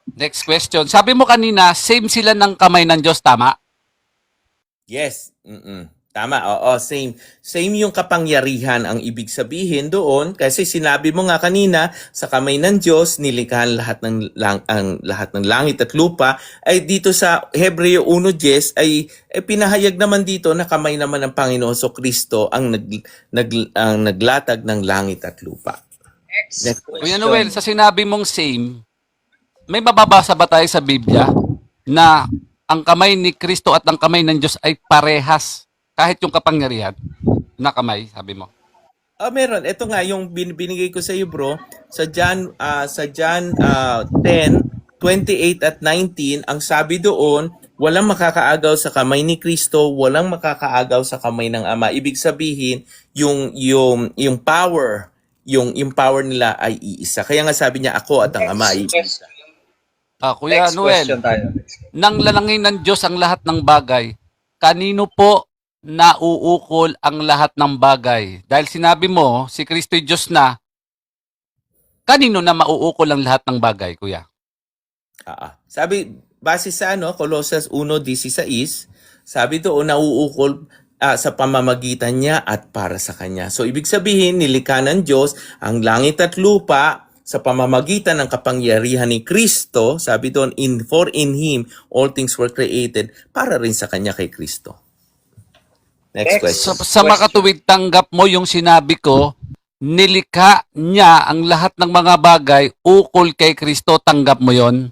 Next question. Sabi mo kanina, same sila ng kamay ng Diyos, tama? Yes. Tama. Oo, same. Same yung kapangyarihan ang ibig sabihin doon kasi sinabi mo nga kanina sa kamay ng Diyos nilikhahan lahat ng langit at lupa. Ay dito sa Hebreo 1:10 ay pinahayag naman dito na kamay naman ng Panginoon Kristo ang naglatag ng langit at lupa. Next Kuya Noel, sa sinabi mong same, may mababasa ba tayo sa Biblia na ang kamay ni Kristo at ang kamay ng Diyos ay parehas kahit yung kapangyarihan na kamay, sabi mo? Meron. Ito nga yung binigay ko sa iyo, bro. Sa John 10:28 at 19, ang sabi doon, walang makakaagaw sa kamay ni Kristo, walang makakaagaw sa kamay ng Ama. Ibig sabihin, yung power, yung power nila ay iisa. Kaya nga sabi niya, ako at ang Ama ay iisa. Kuya Next Noel, question tayo. nang lalangin ng Diyos ang lahat ng bagay, kanino po nauukol ang lahat ng bagay? Dahil sinabi mo, si Kristo'y Diyos na, kanino na mauukol ang lahat ng bagay, kuya? Sabi, base sa Colossus 1:16, sabi doon, nauukol sa pamamagitan niya at para sa Kanya. So, ibig sabihin, nilikha ng Diyos ang langit at lupa sa pamamagitan ng kapangyarihan ni Kristo, sabi doon, for in Him all things were created, para rin sa Kanya kay Kristo. Next question. Sa makatuwid, tanggap mo yung sinabi ko, nilikha niya ang lahat ng mga bagay ukol kay Kristo. Tanggap mo yon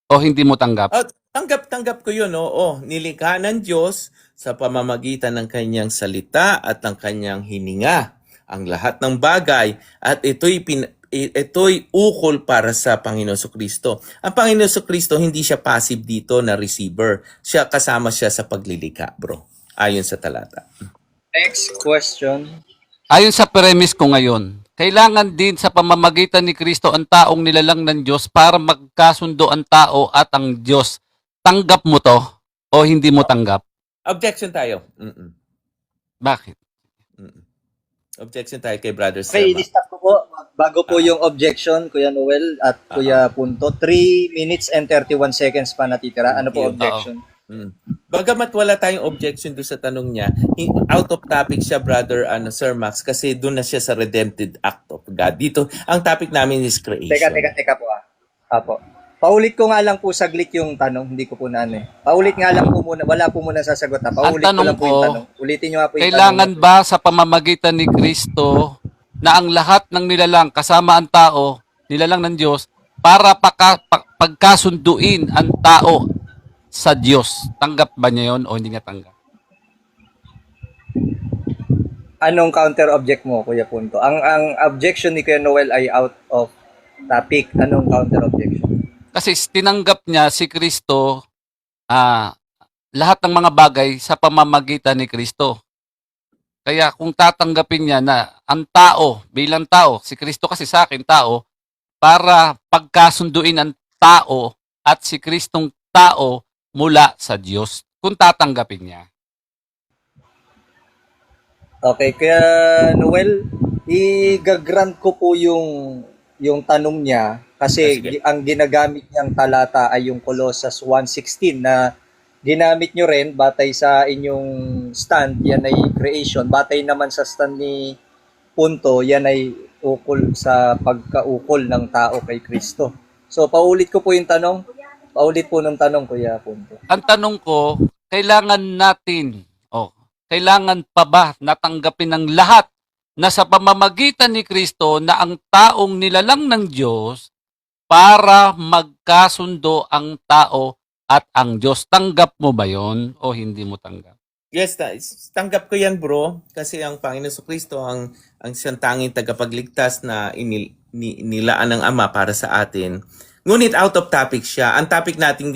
o hindi mo tanggap? Oh, tanggap ko yun, oo. Nilikha ng Diyos sa pamamagitan ng kanyang salita at ng kanyang hininga ang lahat ng bagay at ito'y ukol para sa Panginoon Kristo. Ang Panginoon Kristo hindi siya passive dito na receiver. Kasama siya sa paglilikha, bro. Ayon sa talata. Next question. Ayon sa premise ko ngayon, kailangan din sa pamamagitan ni Kristo ang taong nilalang ng Diyos para magkasundo ang tao at ang Diyos. Tanggap mo to o hindi mo tanggap? Objection tayo. Bakit? Objection tayo kay Brother Okay, Serma. i-stop ko po. Bago po yung objection, Kuya Noel at Kuya Punto. 3 minutes and 31 seconds pa natitira. Ano po Yun, objection? Bagamat wala tayong objection doon sa tanong niya, out of topic siya, Brother Sir Max, kasi doon na siya sa redemptive act of God. Dito, ang topic namin is creation. Teka po. Apo. Paulit ko nga lang po saglit yung tanong, hindi ko po na ano eh. Paulit nga lang po muna, wala po muna sasagot ha. Paulit ko tanong lang po yung ko, tanong. Ulitin nyo nga po yung kailangan tanong. ba sa pamamagitan ni Kristo na ang lahat ng nilalang kasama ang tao, nilalang ng Diyos, para pagkasunduin ang tao sa Diyos? Tanggap ba niya yon o hindi niya tanggap? Anong counter object mo, Kuya Punto? Ang objection ni Kuya Noel ay out of topic. Anong counter objection? Kasi tinanggap niya si Kristo, lahat ng mga bagay sa pamamagitan ni Kristo. Kaya kung tatanggapin niya na ang tao, bilang tao, si Kristo kasi sa akin tao, para pagkasunduin ang tao at si Kristong tao mula sa Diyos, kung tatanggapin niya. Okay, Kuya Noel, i-grant ko po yung tanong niya kasi Sige. ang ginagamit niyang talata ay yung Colossus 1:16 na ginamit nyo rin batay sa inyong stand, yan ay creation. Batay naman sa stand ni Punto, yan ay ukol sa pagkaukol ng tao kay Kristo. So, paulit ko po yung tanong. Paulit po ng tanong, Kuya Punto. Ang tanong ko, kailangan pa ba natanggapin ng lahat na sa pamamagitan ni Kristo na ang taong nilalang ng Diyos para magkasundo ang tao at ang Diyos? Tanggap mo ba yon o hindi mo tanggap? Yes, tanggap ko yan, bro. Kasi ang Panginoon Kristo ang siyang tanging tagapagligtas na nilaan ng Ama para sa atin. Ngunit out of topic siya. Ang topic natin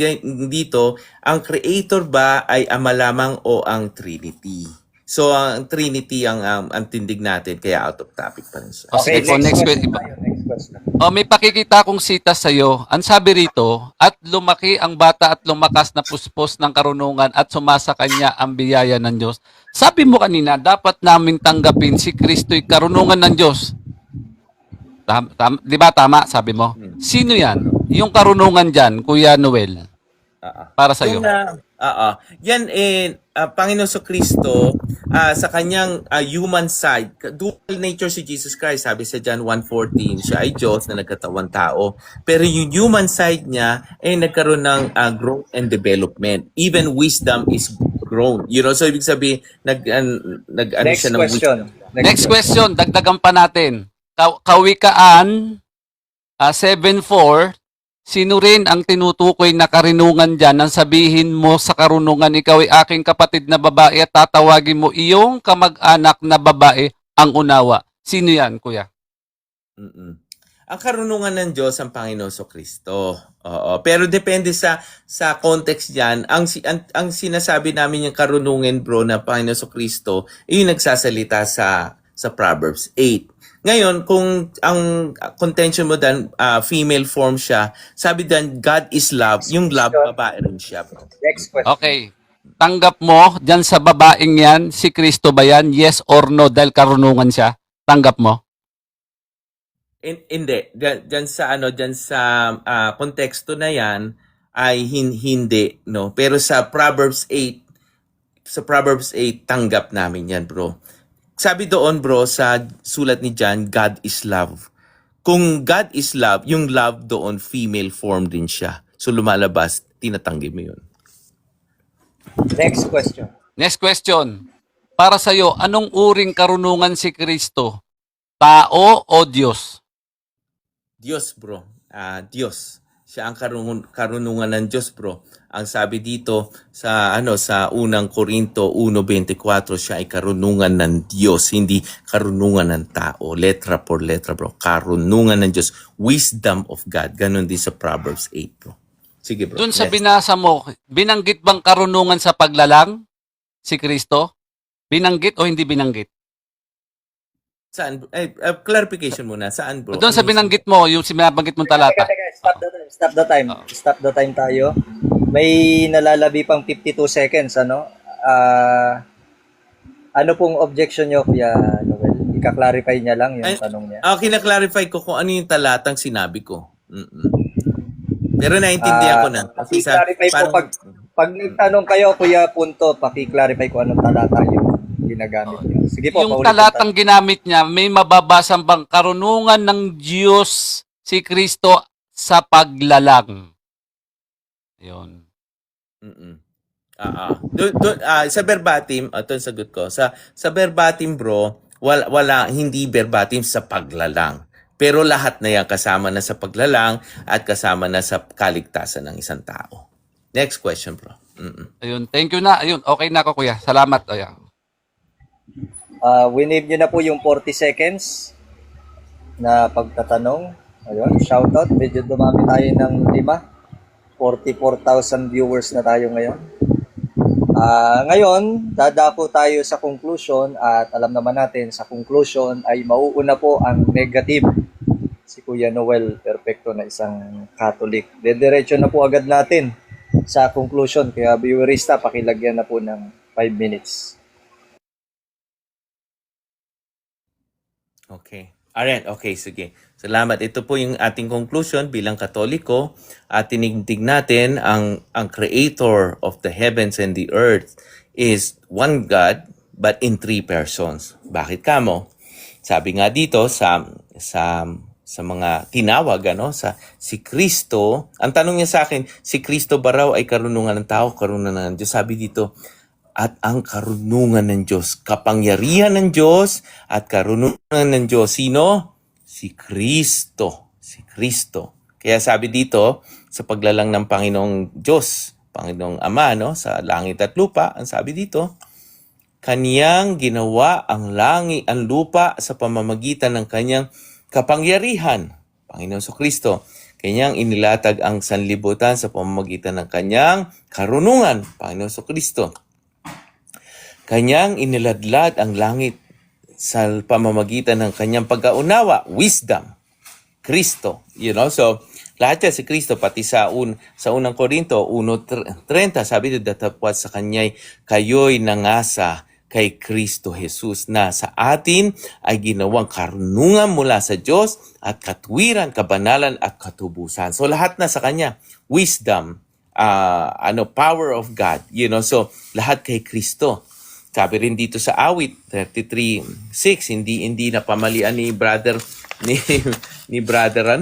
dito, ang Creator ba ay Ama lamang o ang Trinity? So, ang Trinity ang tindig natin, kaya out of topic pa rin siya. Okay, next question. Next question. May pakikita akong sita sa iyo. Ang sabi rito, at lumaki ang bata at lumakas na puspos ng karunungan at sumasa kanya ang biyaya ng Diyos. Sabi mo kanina, dapat namin tanggapin si Kristo'y karunungan ng Diyos. Di ba tama, sabi mo? Sino yan? Yung karunungan dyan, Kuya Noel, para sa iyo. Yan Panginoon Kristo sa kanyang human side, dual nature si Jesus Christ, sabi sa John 1:14, siya ay Diyos na nagkatawang tao. Pero yung human side niya ay nagkaroon ng growth and development. Even wisdom is grown. So ibig sabihin Next siya ng question. wisdom. Next question, dagdagan pa natin. Kawikaan 7:4, sino rin ang tinutukoy na karunungan dyan nang sabihin mo sa karunungan, ikaw ay aking kapatid na babae at tatawagin mo iyong kamag-anak na babae ang unawa? Sino yan, Kuya? Ang karunungan ng Diyos ang Panginoon Kristo. Oo. Pero depende sa context diyan. Ang sinasabi namin yung karunungan, bro, na Panginoon Kristo, yung nagsasalita sa Proverbs 8. Ngayon, kung ang contention mo dan female form siya, sabi dan God is love, yung love babae rin siya, bro. Next question. Okay. Tanggap mo dyan sa babaeng yan, si Kristo ba yan? Yes or no dahil karunungan siya? Tanggap mo? Hindi. Diyan sa konteksto na yan ay hindi, no. Pero sa Proverbs 8, tanggap namin yan, bro. Sabi doon, bro, sa sulat ni John, God is love. Kung God is love, yung love doon, female form din siya. So lumalabas, tinatanggi mo yun. Next question. Next question. Para sa'yo, anong uring karunungan si Kristo? Tao o Diyos? Diyos, bro. Diyos. Siya ang karunungan ng Diyos, bro. Ang sabi dito sa unang Korinto 1:24, siya ay karunungan ng Diyos, hindi karunungan ng tao. Letra por letra, bro. Karunungan ng Diyos. Wisdom of God. Ganon din sa Proverbs 8, bro. Sige, bro. Doon sa Next. binasa mo, binanggit bang karunungan sa paglalang si Kristo? Binanggit o hindi binanggit? Saan? Clarification muna. Saan, bro? Doon sa Ano yung- binanggit mo, yung sinabanggit mong talata. Stop the time. Stop the time tayo. May nalalabi pang 52 seconds, ano? Ano pong objection nyo, Kuya Noel? Ika-clarify niya lang yung tanong niya. Kina-clarify ko kung ano yung talatang sinabi ko. Pero naintindihan ko na. Kasi Paki-clarify po pag nagtanong kayo, Kuya Punto, paki-clarify ko anong talata yung ginagamit niyo. Sige po, Yung paulit talatang ginamit niya, may mababasang bang karunungan ng Diyos si Kristo sa paglalang? Yun. Sa verbatim, ito ang sagot ko. Sa verbatim, bro, wala, hindi verbatim sa paglalang. Pero lahat na yan kasama na sa paglalang at kasama na sa kaligtasan ng isang tao. Next question, bro. Ayun, thank you na. Ayun, okay na ako, kuya. Salamat. Ayan. Winave nyo na po yung 40 seconds na pagtatanong. Ayun, shoutout. Medyo dumami tayo ng 5. 44,000 viewers na tayo ngayon. Ngayon, dadako tayo sa conclusion at alam naman natin sa conclusion ay mauuna po ang negative. Si Kuya Noel, perfecto na isang Catholic. Dediretso na po agad natin sa conclusion. Kaya viewerista, pakilagyan na po ng 5 minutes. Okay. Alright, okay, sige. Salamat. Ito po yung ating conclusion bilang Katoliko. At tinigdig natin ang creator of the heavens and the earth is one God but in 3 persons. Bakit kamo? Sabi nga dito sa mga tinawag si Kristo, ang tanong niya sa akin, si Kristo ba raw ay karunungan ng tao, karunungan ng Diyos? Sabi dito, at ang karunungan ng Diyos, kapangyarihan ng Diyos at karunungan ng Diyos. Sino? Si Kristo. Si Kristo. Kaya sabi dito, sa paglalang ng Panginoong Diyos, Panginoong Ama, sa langit at lupa, ang sabi dito, Kaniyang ginawa ang langit, ang lupa sa pamamagitan ng Kanyang kapangyarihan, Panginoon sa Kristo. Kanyang inilatag ang sanlibutan sa pamamagitan ng Kanyang karunungan, Panginoon sa Kristo. Kanyang iniladlad ang langit sa pamamagitan ng kanyang pagkaunawa, wisdom, Kristo. So lahat yan si Kristo, pati sa unang Korinto 1:30, sabi dito, datapwat sa kanya'y kayo'y nangasa kay Kristo Jesus na sa atin ay ginawang karunungan mula sa Diyos at katwiran, kabanalan at katubusan. So lahat na sa kanya, wisdom, power of God, so lahat kay Kristo. Sabi rin dito sa awit 33:6, hindi na pamalian ni brother ni brother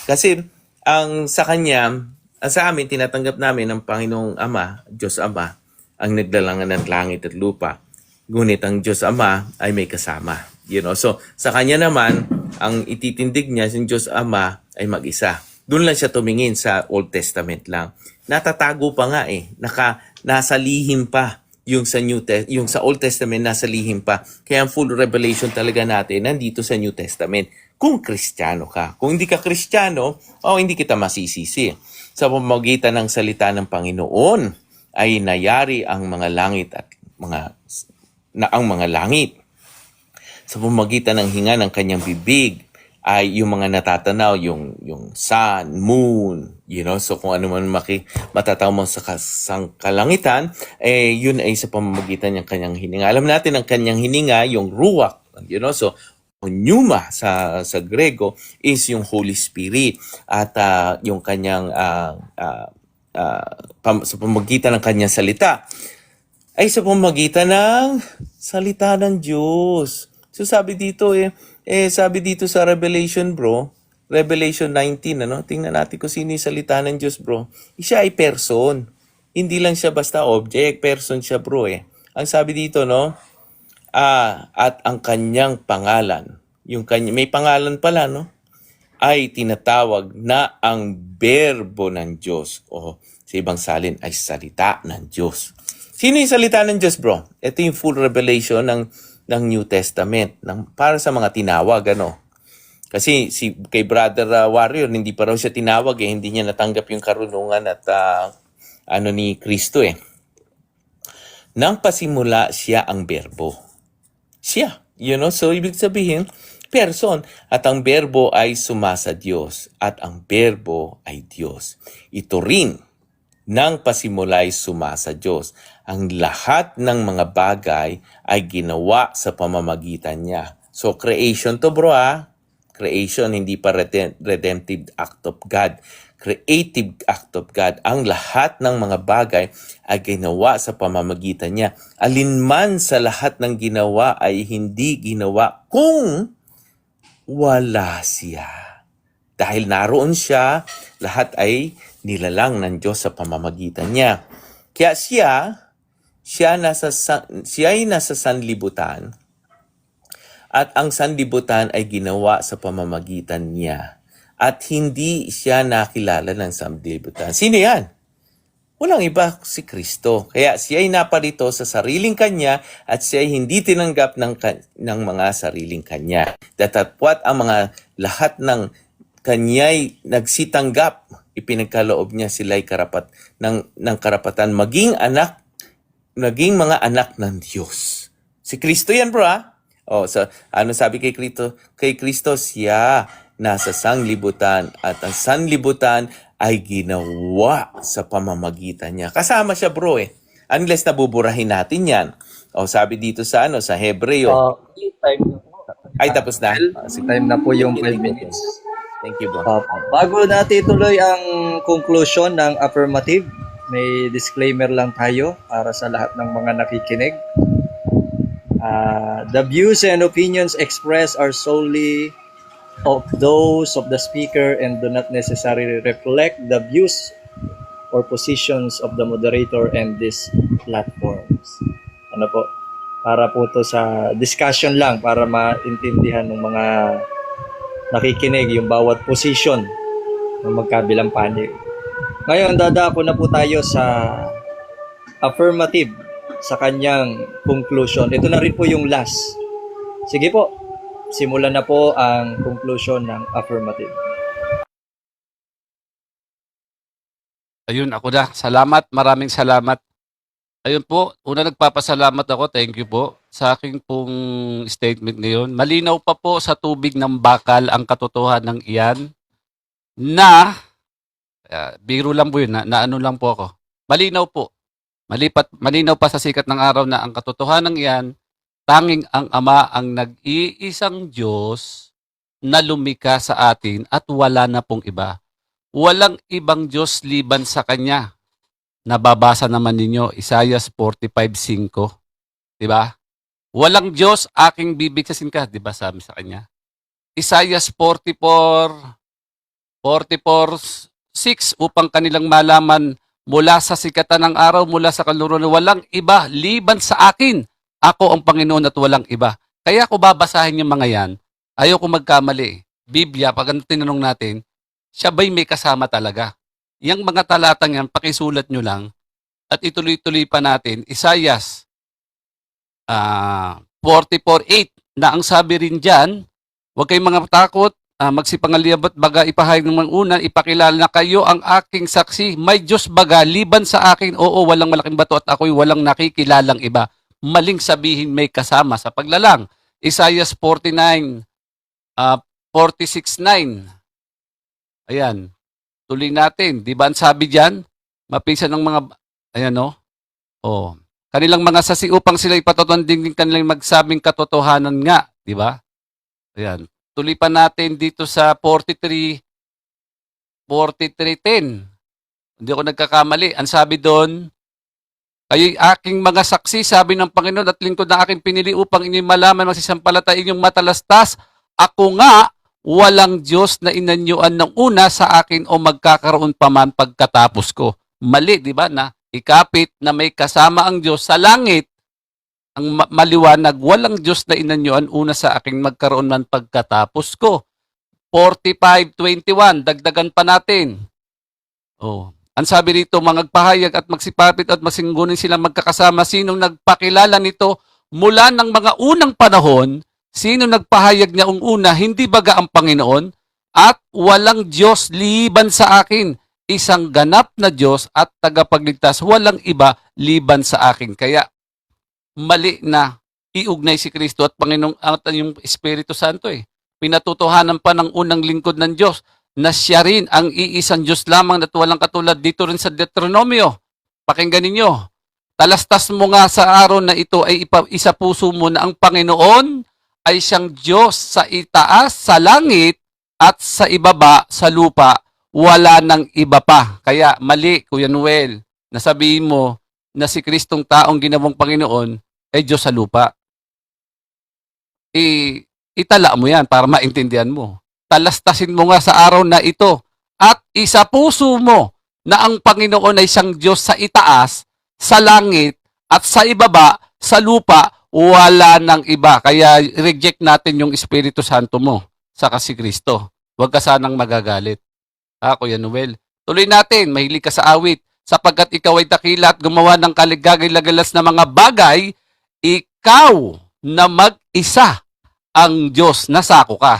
kasi ang sa amin tinatanggap namin ng Panginoong Ama, Diyos Ama, ang naglalangan ng langit at lupa. Ngunit ang Diyos Ama ay may kasama. So sa kanya naman ang ititindig niya yung Diyos Ama ay mag-isa. Doon lang siya tumingin sa Old Testament lang. Natatago pa nga nasa lihim pa. Yung sa Old Testament nasa lihim pa. Kaya ang full revelation talaga natin nandito sa New Testament. Kung Kristiyano ka. Kung hindi ka Kristiyano, hindi kita masisisi. Sa pamamagitan ng salita ng Panginoon ay nayari ang mga langit at ang mga langit. Sa pamamagitan ng hinga ng kanyang bibig ay yung mga natatanaw, yung sun, moon, so kung ano man matataw mo sa kalangitan, yun ay sa pamamagitan ng kanyang hininga. Alam natin ang kanyang hininga, yung ruach, so pneuma sa Grego is yung Holy Spirit at yung kanyang sa pamamagitan ng kanyang salita ay sa pamamagitan ng salita ng Diyos. So sabi dito sabi dito sa Revelation, bro, Revelation 19, ano? Tingnan natin kung sino yung salita ng Diyos, bro. Siya ay person. Hindi lang siya basta object, person siya, bro, eh. Ang sabi dito, no? At ang kanyang pangalan. May pangalan pala, no? Ay tinatawag na ang berbo ng Diyos. O sa ibang salin ay salita ng Diyos. Sino yung salita ng Diyos, bro? Ito yung full revelation ng New Testament. Para sa mga tinawag, ano? Kasi kay Brother Warrior, hindi pa raw siya tinawag eh. Hindi niya natanggap yung karunungan at ni Kristo eh. Nang pasimula siya ang berbo. Siya. So ibig sabihin, person. At ang berbo ay sumasa Diyos. At ang berbo ay Diyos. Ito rin, nang pasimula ay sumasa Diyos. Ang lahat ng mga bagay ay ginawa sa pamamagitan niya. So creation to, bro, Creation, hindi pa redemptive act of God. Creative act of God. Ang lahat ng mga bagay ay ginawa sa pamamagitan niya. Alinman sa lahat ng ginawa ay hindi ginawa kung wala siya. Dahil naroon siya, lahat ay nilalang ng Diyos sa pamamagitan niya. Kaya siya ay nasa sanlibutan. At ang sanlibutan ay ginawa sa pamamagitan niya. At hindi siya nakilala ng sanlibutan. Sino yan? Walang iba, si Kristo. Kaya siya ay naparito sa sariling kanya at siya ay hindi tinanggap ng mga sariling kanya. Datapwat ang mga lahat ng kanya'y nagsitanggap, ipinagkaloob niya sila'y ng karapatan maging mga anak ng Diyos. Si Kristo yan, bro, ano sabi kay Kristo? Kay Kristo, siya nasa sanglibutan at ang sanglibutan ay ginawa sa pamamagitan niya. Kasama siya, bro, eh. Unless nabuburahin natin yan. Sabi dito sa Hebreo. Time na po. Ay, tapos na. Time na po yung 5 minutes. Thank you, bro. Bago natin ituloy ang conclusion ng affirmative, may disclaimer lang tayo para sa lahat ng mga nakikinig. The views and opinions expressed are solely of those of the speaker and do not necessarily reflect the views or positions of the moderator and these platforms. Para po to sa discussion lang, para maintindihan ng mga nakikinig yung bawat position ng magkabilang panig. Ngayon, dadako na po tayo sa affirmative, sa kanyang conclusion. Ito na rin po yung last. Sige po, simulan na po ang conclusion ng affirmative. Ayun, ako na. Salamat. Maraming salamat. Ayun po, una nagpapasalamat ako. Thank you po sa aking pong statement ngayon. Malinaw pa po sa tubig ng bakal ang katotohanan ng iyan na, biro lang po yun, na ano lang po ako. Malinaw po. Malinaw pa sa sikat ng araw na ang katotohanan iyan, tanging ang Ama ang nag-iisang Diyos na lumikha sa atin at wala na pong iba. Walang ibang Diyos liban sa Kanya. Nababasa naman ninyo, Isaiah 45:5. Diba? Walang Diyos aking bibigsasin ka. Diba sabi sa Kanya? Isaiah 44:6 upang kanilang malaman mula sa sikatan ng araw, mula sa kaluruan, walang iba liban sa akin. Ako ang Panginoon at walang iba. Kaya ako babasahin yung mga yan, ayaw ko magkamali. Biblia, pag tinanong natin, siya ba'y may kasama talaga? Yang mga talatang yan, pakisulat nyo lang at ituloy-tuloy pa natin. Isaiah 44:8 na ang sabi rin dyan, huwag kayong mga takot, magsipangaliabot baga ipahayag ng mga unan, ipakilala na kayo ang aking saksi. May Diyos baga, liban sa akin, oo, walang malaking bato at ako'y walang nakikilalang iba. Maling sabihin may kasama sa paglalang. Isaiah 46:9. Ayan. Tuloy natin. Di ba ang sabi dyan? Mapisa ng mga, ayan o. Kanilang mga sasi upang sila ipatutunding kanilang magsabing katotohanan nga. Di ba? Ayan. Tuloy pa natin dito sa 43:10. Hindi ako nagkakamali. Ang sabi doon, kayo'y aking mga saksi, sabi ng Panginoon, at lingkod na aking pinili upang inyong malaman, magsisampalatain yung matalastas. Ako nga, walang Diyos na inanyuan ng una sa akin o magkakaroon pa man pagkatapos ko. Mali, di ba? Na ikapit na may kasama ang Diyos sa langit, ang maliwanag, walang Diyos na inanyuan una sa aking magkaroon man pagkatapos ko. 45:21, dagdagan pa natin. Oh. Ang sabi dito, mangagpahayag at magsipapit at masinggunin sila magkakasama. Sinong nagpakilala nito mula ng mga unang panahon? Sino nagpahayag niya una? Hindi baga ang Panginoon? At walang Diyos liban sa akin. Isang ganap na Diyos at tagapagligtas. Walang iba liban sa akin. Kaya mali na iugnay si Kristo at Panginoong at yung Espiritu Santo eh. Pinatutuhanan pa ng unang lingkod ng Diyos na siya rin ang iisang Diyos lamang at walang katulad dito rin sa Deuteronomio. Pakinggan ninyo. Talastas mo nga sa araw na ito ay isa puso mo na ang Panginoon ay siyang Diyos sa itaas, sa langit at sa ibaba, sa lupa. Wala nang iba pa. Kaya mali, Kuya Noel, na sabihin mo na si Kristong taong ginawang Panginoon ay Diyos sa lupa. Itala mo yan para maintindihan mo. Talastasin mo nga sa araw na ito at isa puso mo na ang Panginoon ay siyang Diyos sa itaas, sa langit, at sa ibaba, sa lupa, wala nang iba. Kaya reject natin yung Espiritu Santo mo sa si Kristo. Huwag ka sanang magagalit. Kuya Noel. Tuloy natin, mahilig ka sa awit. Sapagkat ikaw ay dakila at gumawa ng kaligagay-lagalas na mga bagay, ikaw na mag-isa ang Diyos, nasako ka.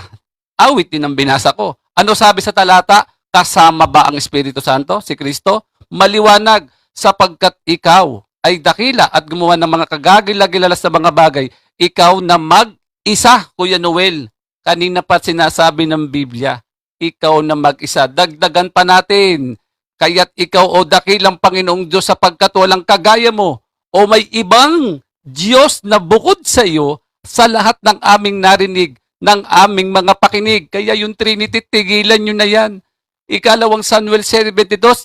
Awit din ang binasa ko. Ano sabi sa talata? Kasama ba ang Espiritu Santo, si Kristo? Maliwanag, sapagkat ikaw ay dakila at gumawa ng mga kagagilagilalas na mga bagay, ikaw na mag-isa, Kuya Noel. Kanina pa sinasabi ng Biblia, ikaw na mag-isa. Dagdagan pa natin. Kaya't ikaw o dakilang Panginoong Diyos sapagkat walang kagaya mo o may ibang Diyos na bukod sa iyo sa lahat ng aming narinig, ng aming mga pakinig. Kaya yung Trinity, tigilan nyo na yan. Ikalawang Samuel 7:22,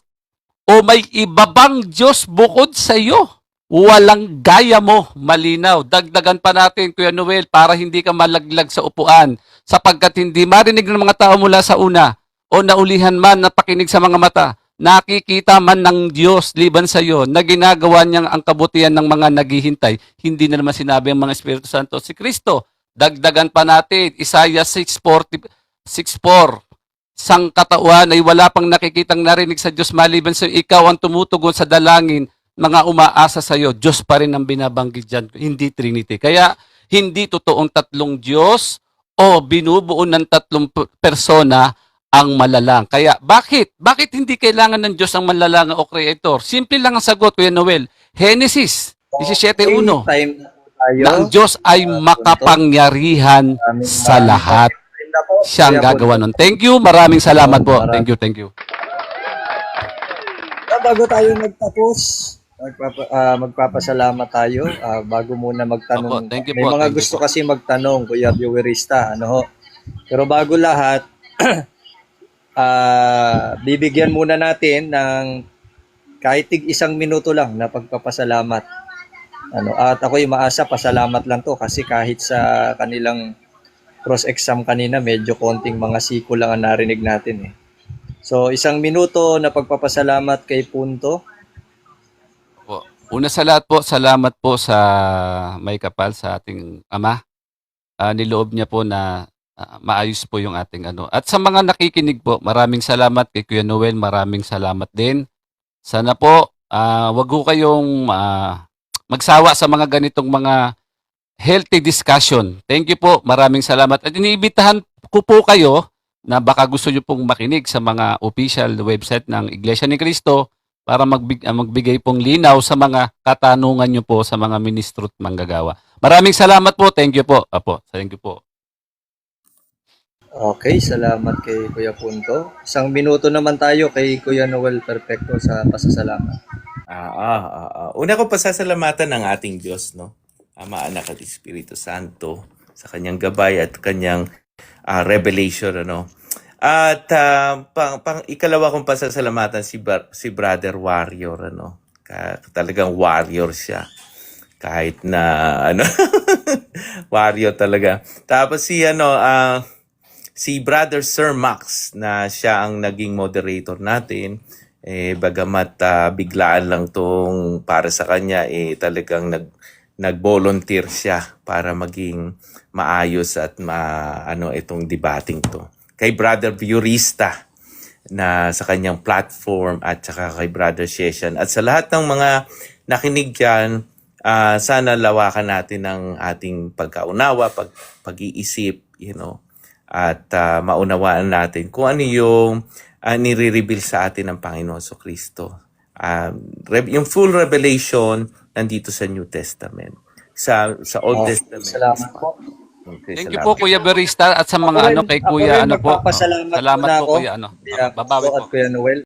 o may iba bang Diyos bukod sa iyo? Walang gaya mo. Malinaw. Dagdagan pa natin, Kuya Noel, para hindi ka malaglag sa upuan. Sapagkat hindi marinig ng mga tao mula sa una o naulihan man na pakinig sa mga mata, nakikita man ng Diyos liban sa iyo na ginagawa niyang ang kabutihan ng mga naghihintay. Hindi na naman sinabi ang mga Espiritu Santo si Kristo. Dagdagan pa natin, Isaiah 6:4, sang katawan ay wala pang nakikitang narinig sa Diyos maliban sa ikaw ang tumutugon sa dalangin, mga umaasa sa iyo. Diyos pa rin ang binabanggit dyan, hindi Trinity. Kaya hindi totoong tatlong Diyos o binubuo ng tatlong persona ang malalang. Kaya bakit? Bakit hindi kailangan ng Diyos ang malalang o creator? Simple lang ang sagot, Kuya Noel. Genesis 17:1. Time na po tayo. Na ang Diyos ay makapangyarihan sa lahat. Time na po. Siya ang Kaya po, gagawa nun. Thank you. Maraming salamat po. Thank you, thank you. bago tayo magtapos, magpapasalamat tayo. Bago muna magtanong. Opo, thank you May po, mga thank you gusto po. kasi magtanong, Kuya Viewerista. Ano ho? Pero bago lahat, bibigyan muna natin ng kahit isang minuto lang na pagpapasalamat. At ako'y maasa pasalamat lang to kasi kahit sa kanilang cross-exam kanina, medyo konting mga siko lang ang narinig natin eh. So, isang minuto na pagpapasalamat kay Punto. Po. Una sa lahat po, salamat po sa may kapal sa ating ama. Niloob niya po na maayos po yung ating ano. At sa mga nakikinig po, maraming salamat kay Kuya Noel, maraming salamat din. Sana po, wag ho kayong magsawa sa mga ganitong mga healthy discussion. Thank you po, maraming salamat. At iniibitahan ko po kayo na baka gusto nyo pong makinig sa mga official website ng Iglesia ni Cristo para magbigay pong linaw sa mga katanungan nyo po sa mga ministro at manggagawa. Maraming salamat po. Thank you po. Apo, thank you po. Okay, salamat kay Kuya Punto. Isang minuto naman tayo kay Kuya Noel Perfecto sa pasasalamat. Una ko pasasalamatan ng ating Diyos, no? Ama, Anak at Espiritu Santo sa kanyang gabay at kanyang revelation, ano? At ikalawa kong pasasalamatan si Brother Warrior, ano? Talagang warrior siya. Kahit na, warrior talaga. Tapos si Brother Sir Max na siya ang naging moderator natin. Bagamat biglaan lang tong para sa kanya, talagang nag-volunteer siya para maging maayos at itong debating to. Kay Brother Viorista na sa kanyang platform at saka kay Brother Sheshan at sa lahat ng mga nakinig dyan, sana lawakan natin ng ating pagkaunawa, pag-iisip, at maunawaan natin kung ano yung nire-reveal sa atin ng Panginoon Kristo. Yung full revelation nandito sa New Testament. Sa Old Testament. Salamat po. Okay, Thank you salamat. po Kuya Berista at sa mga Ako rin- kay ako Kuya rin po. magpapasalamat Salamat muna po ako. Kuya Yeah, Babawi at po. Kuya Noel.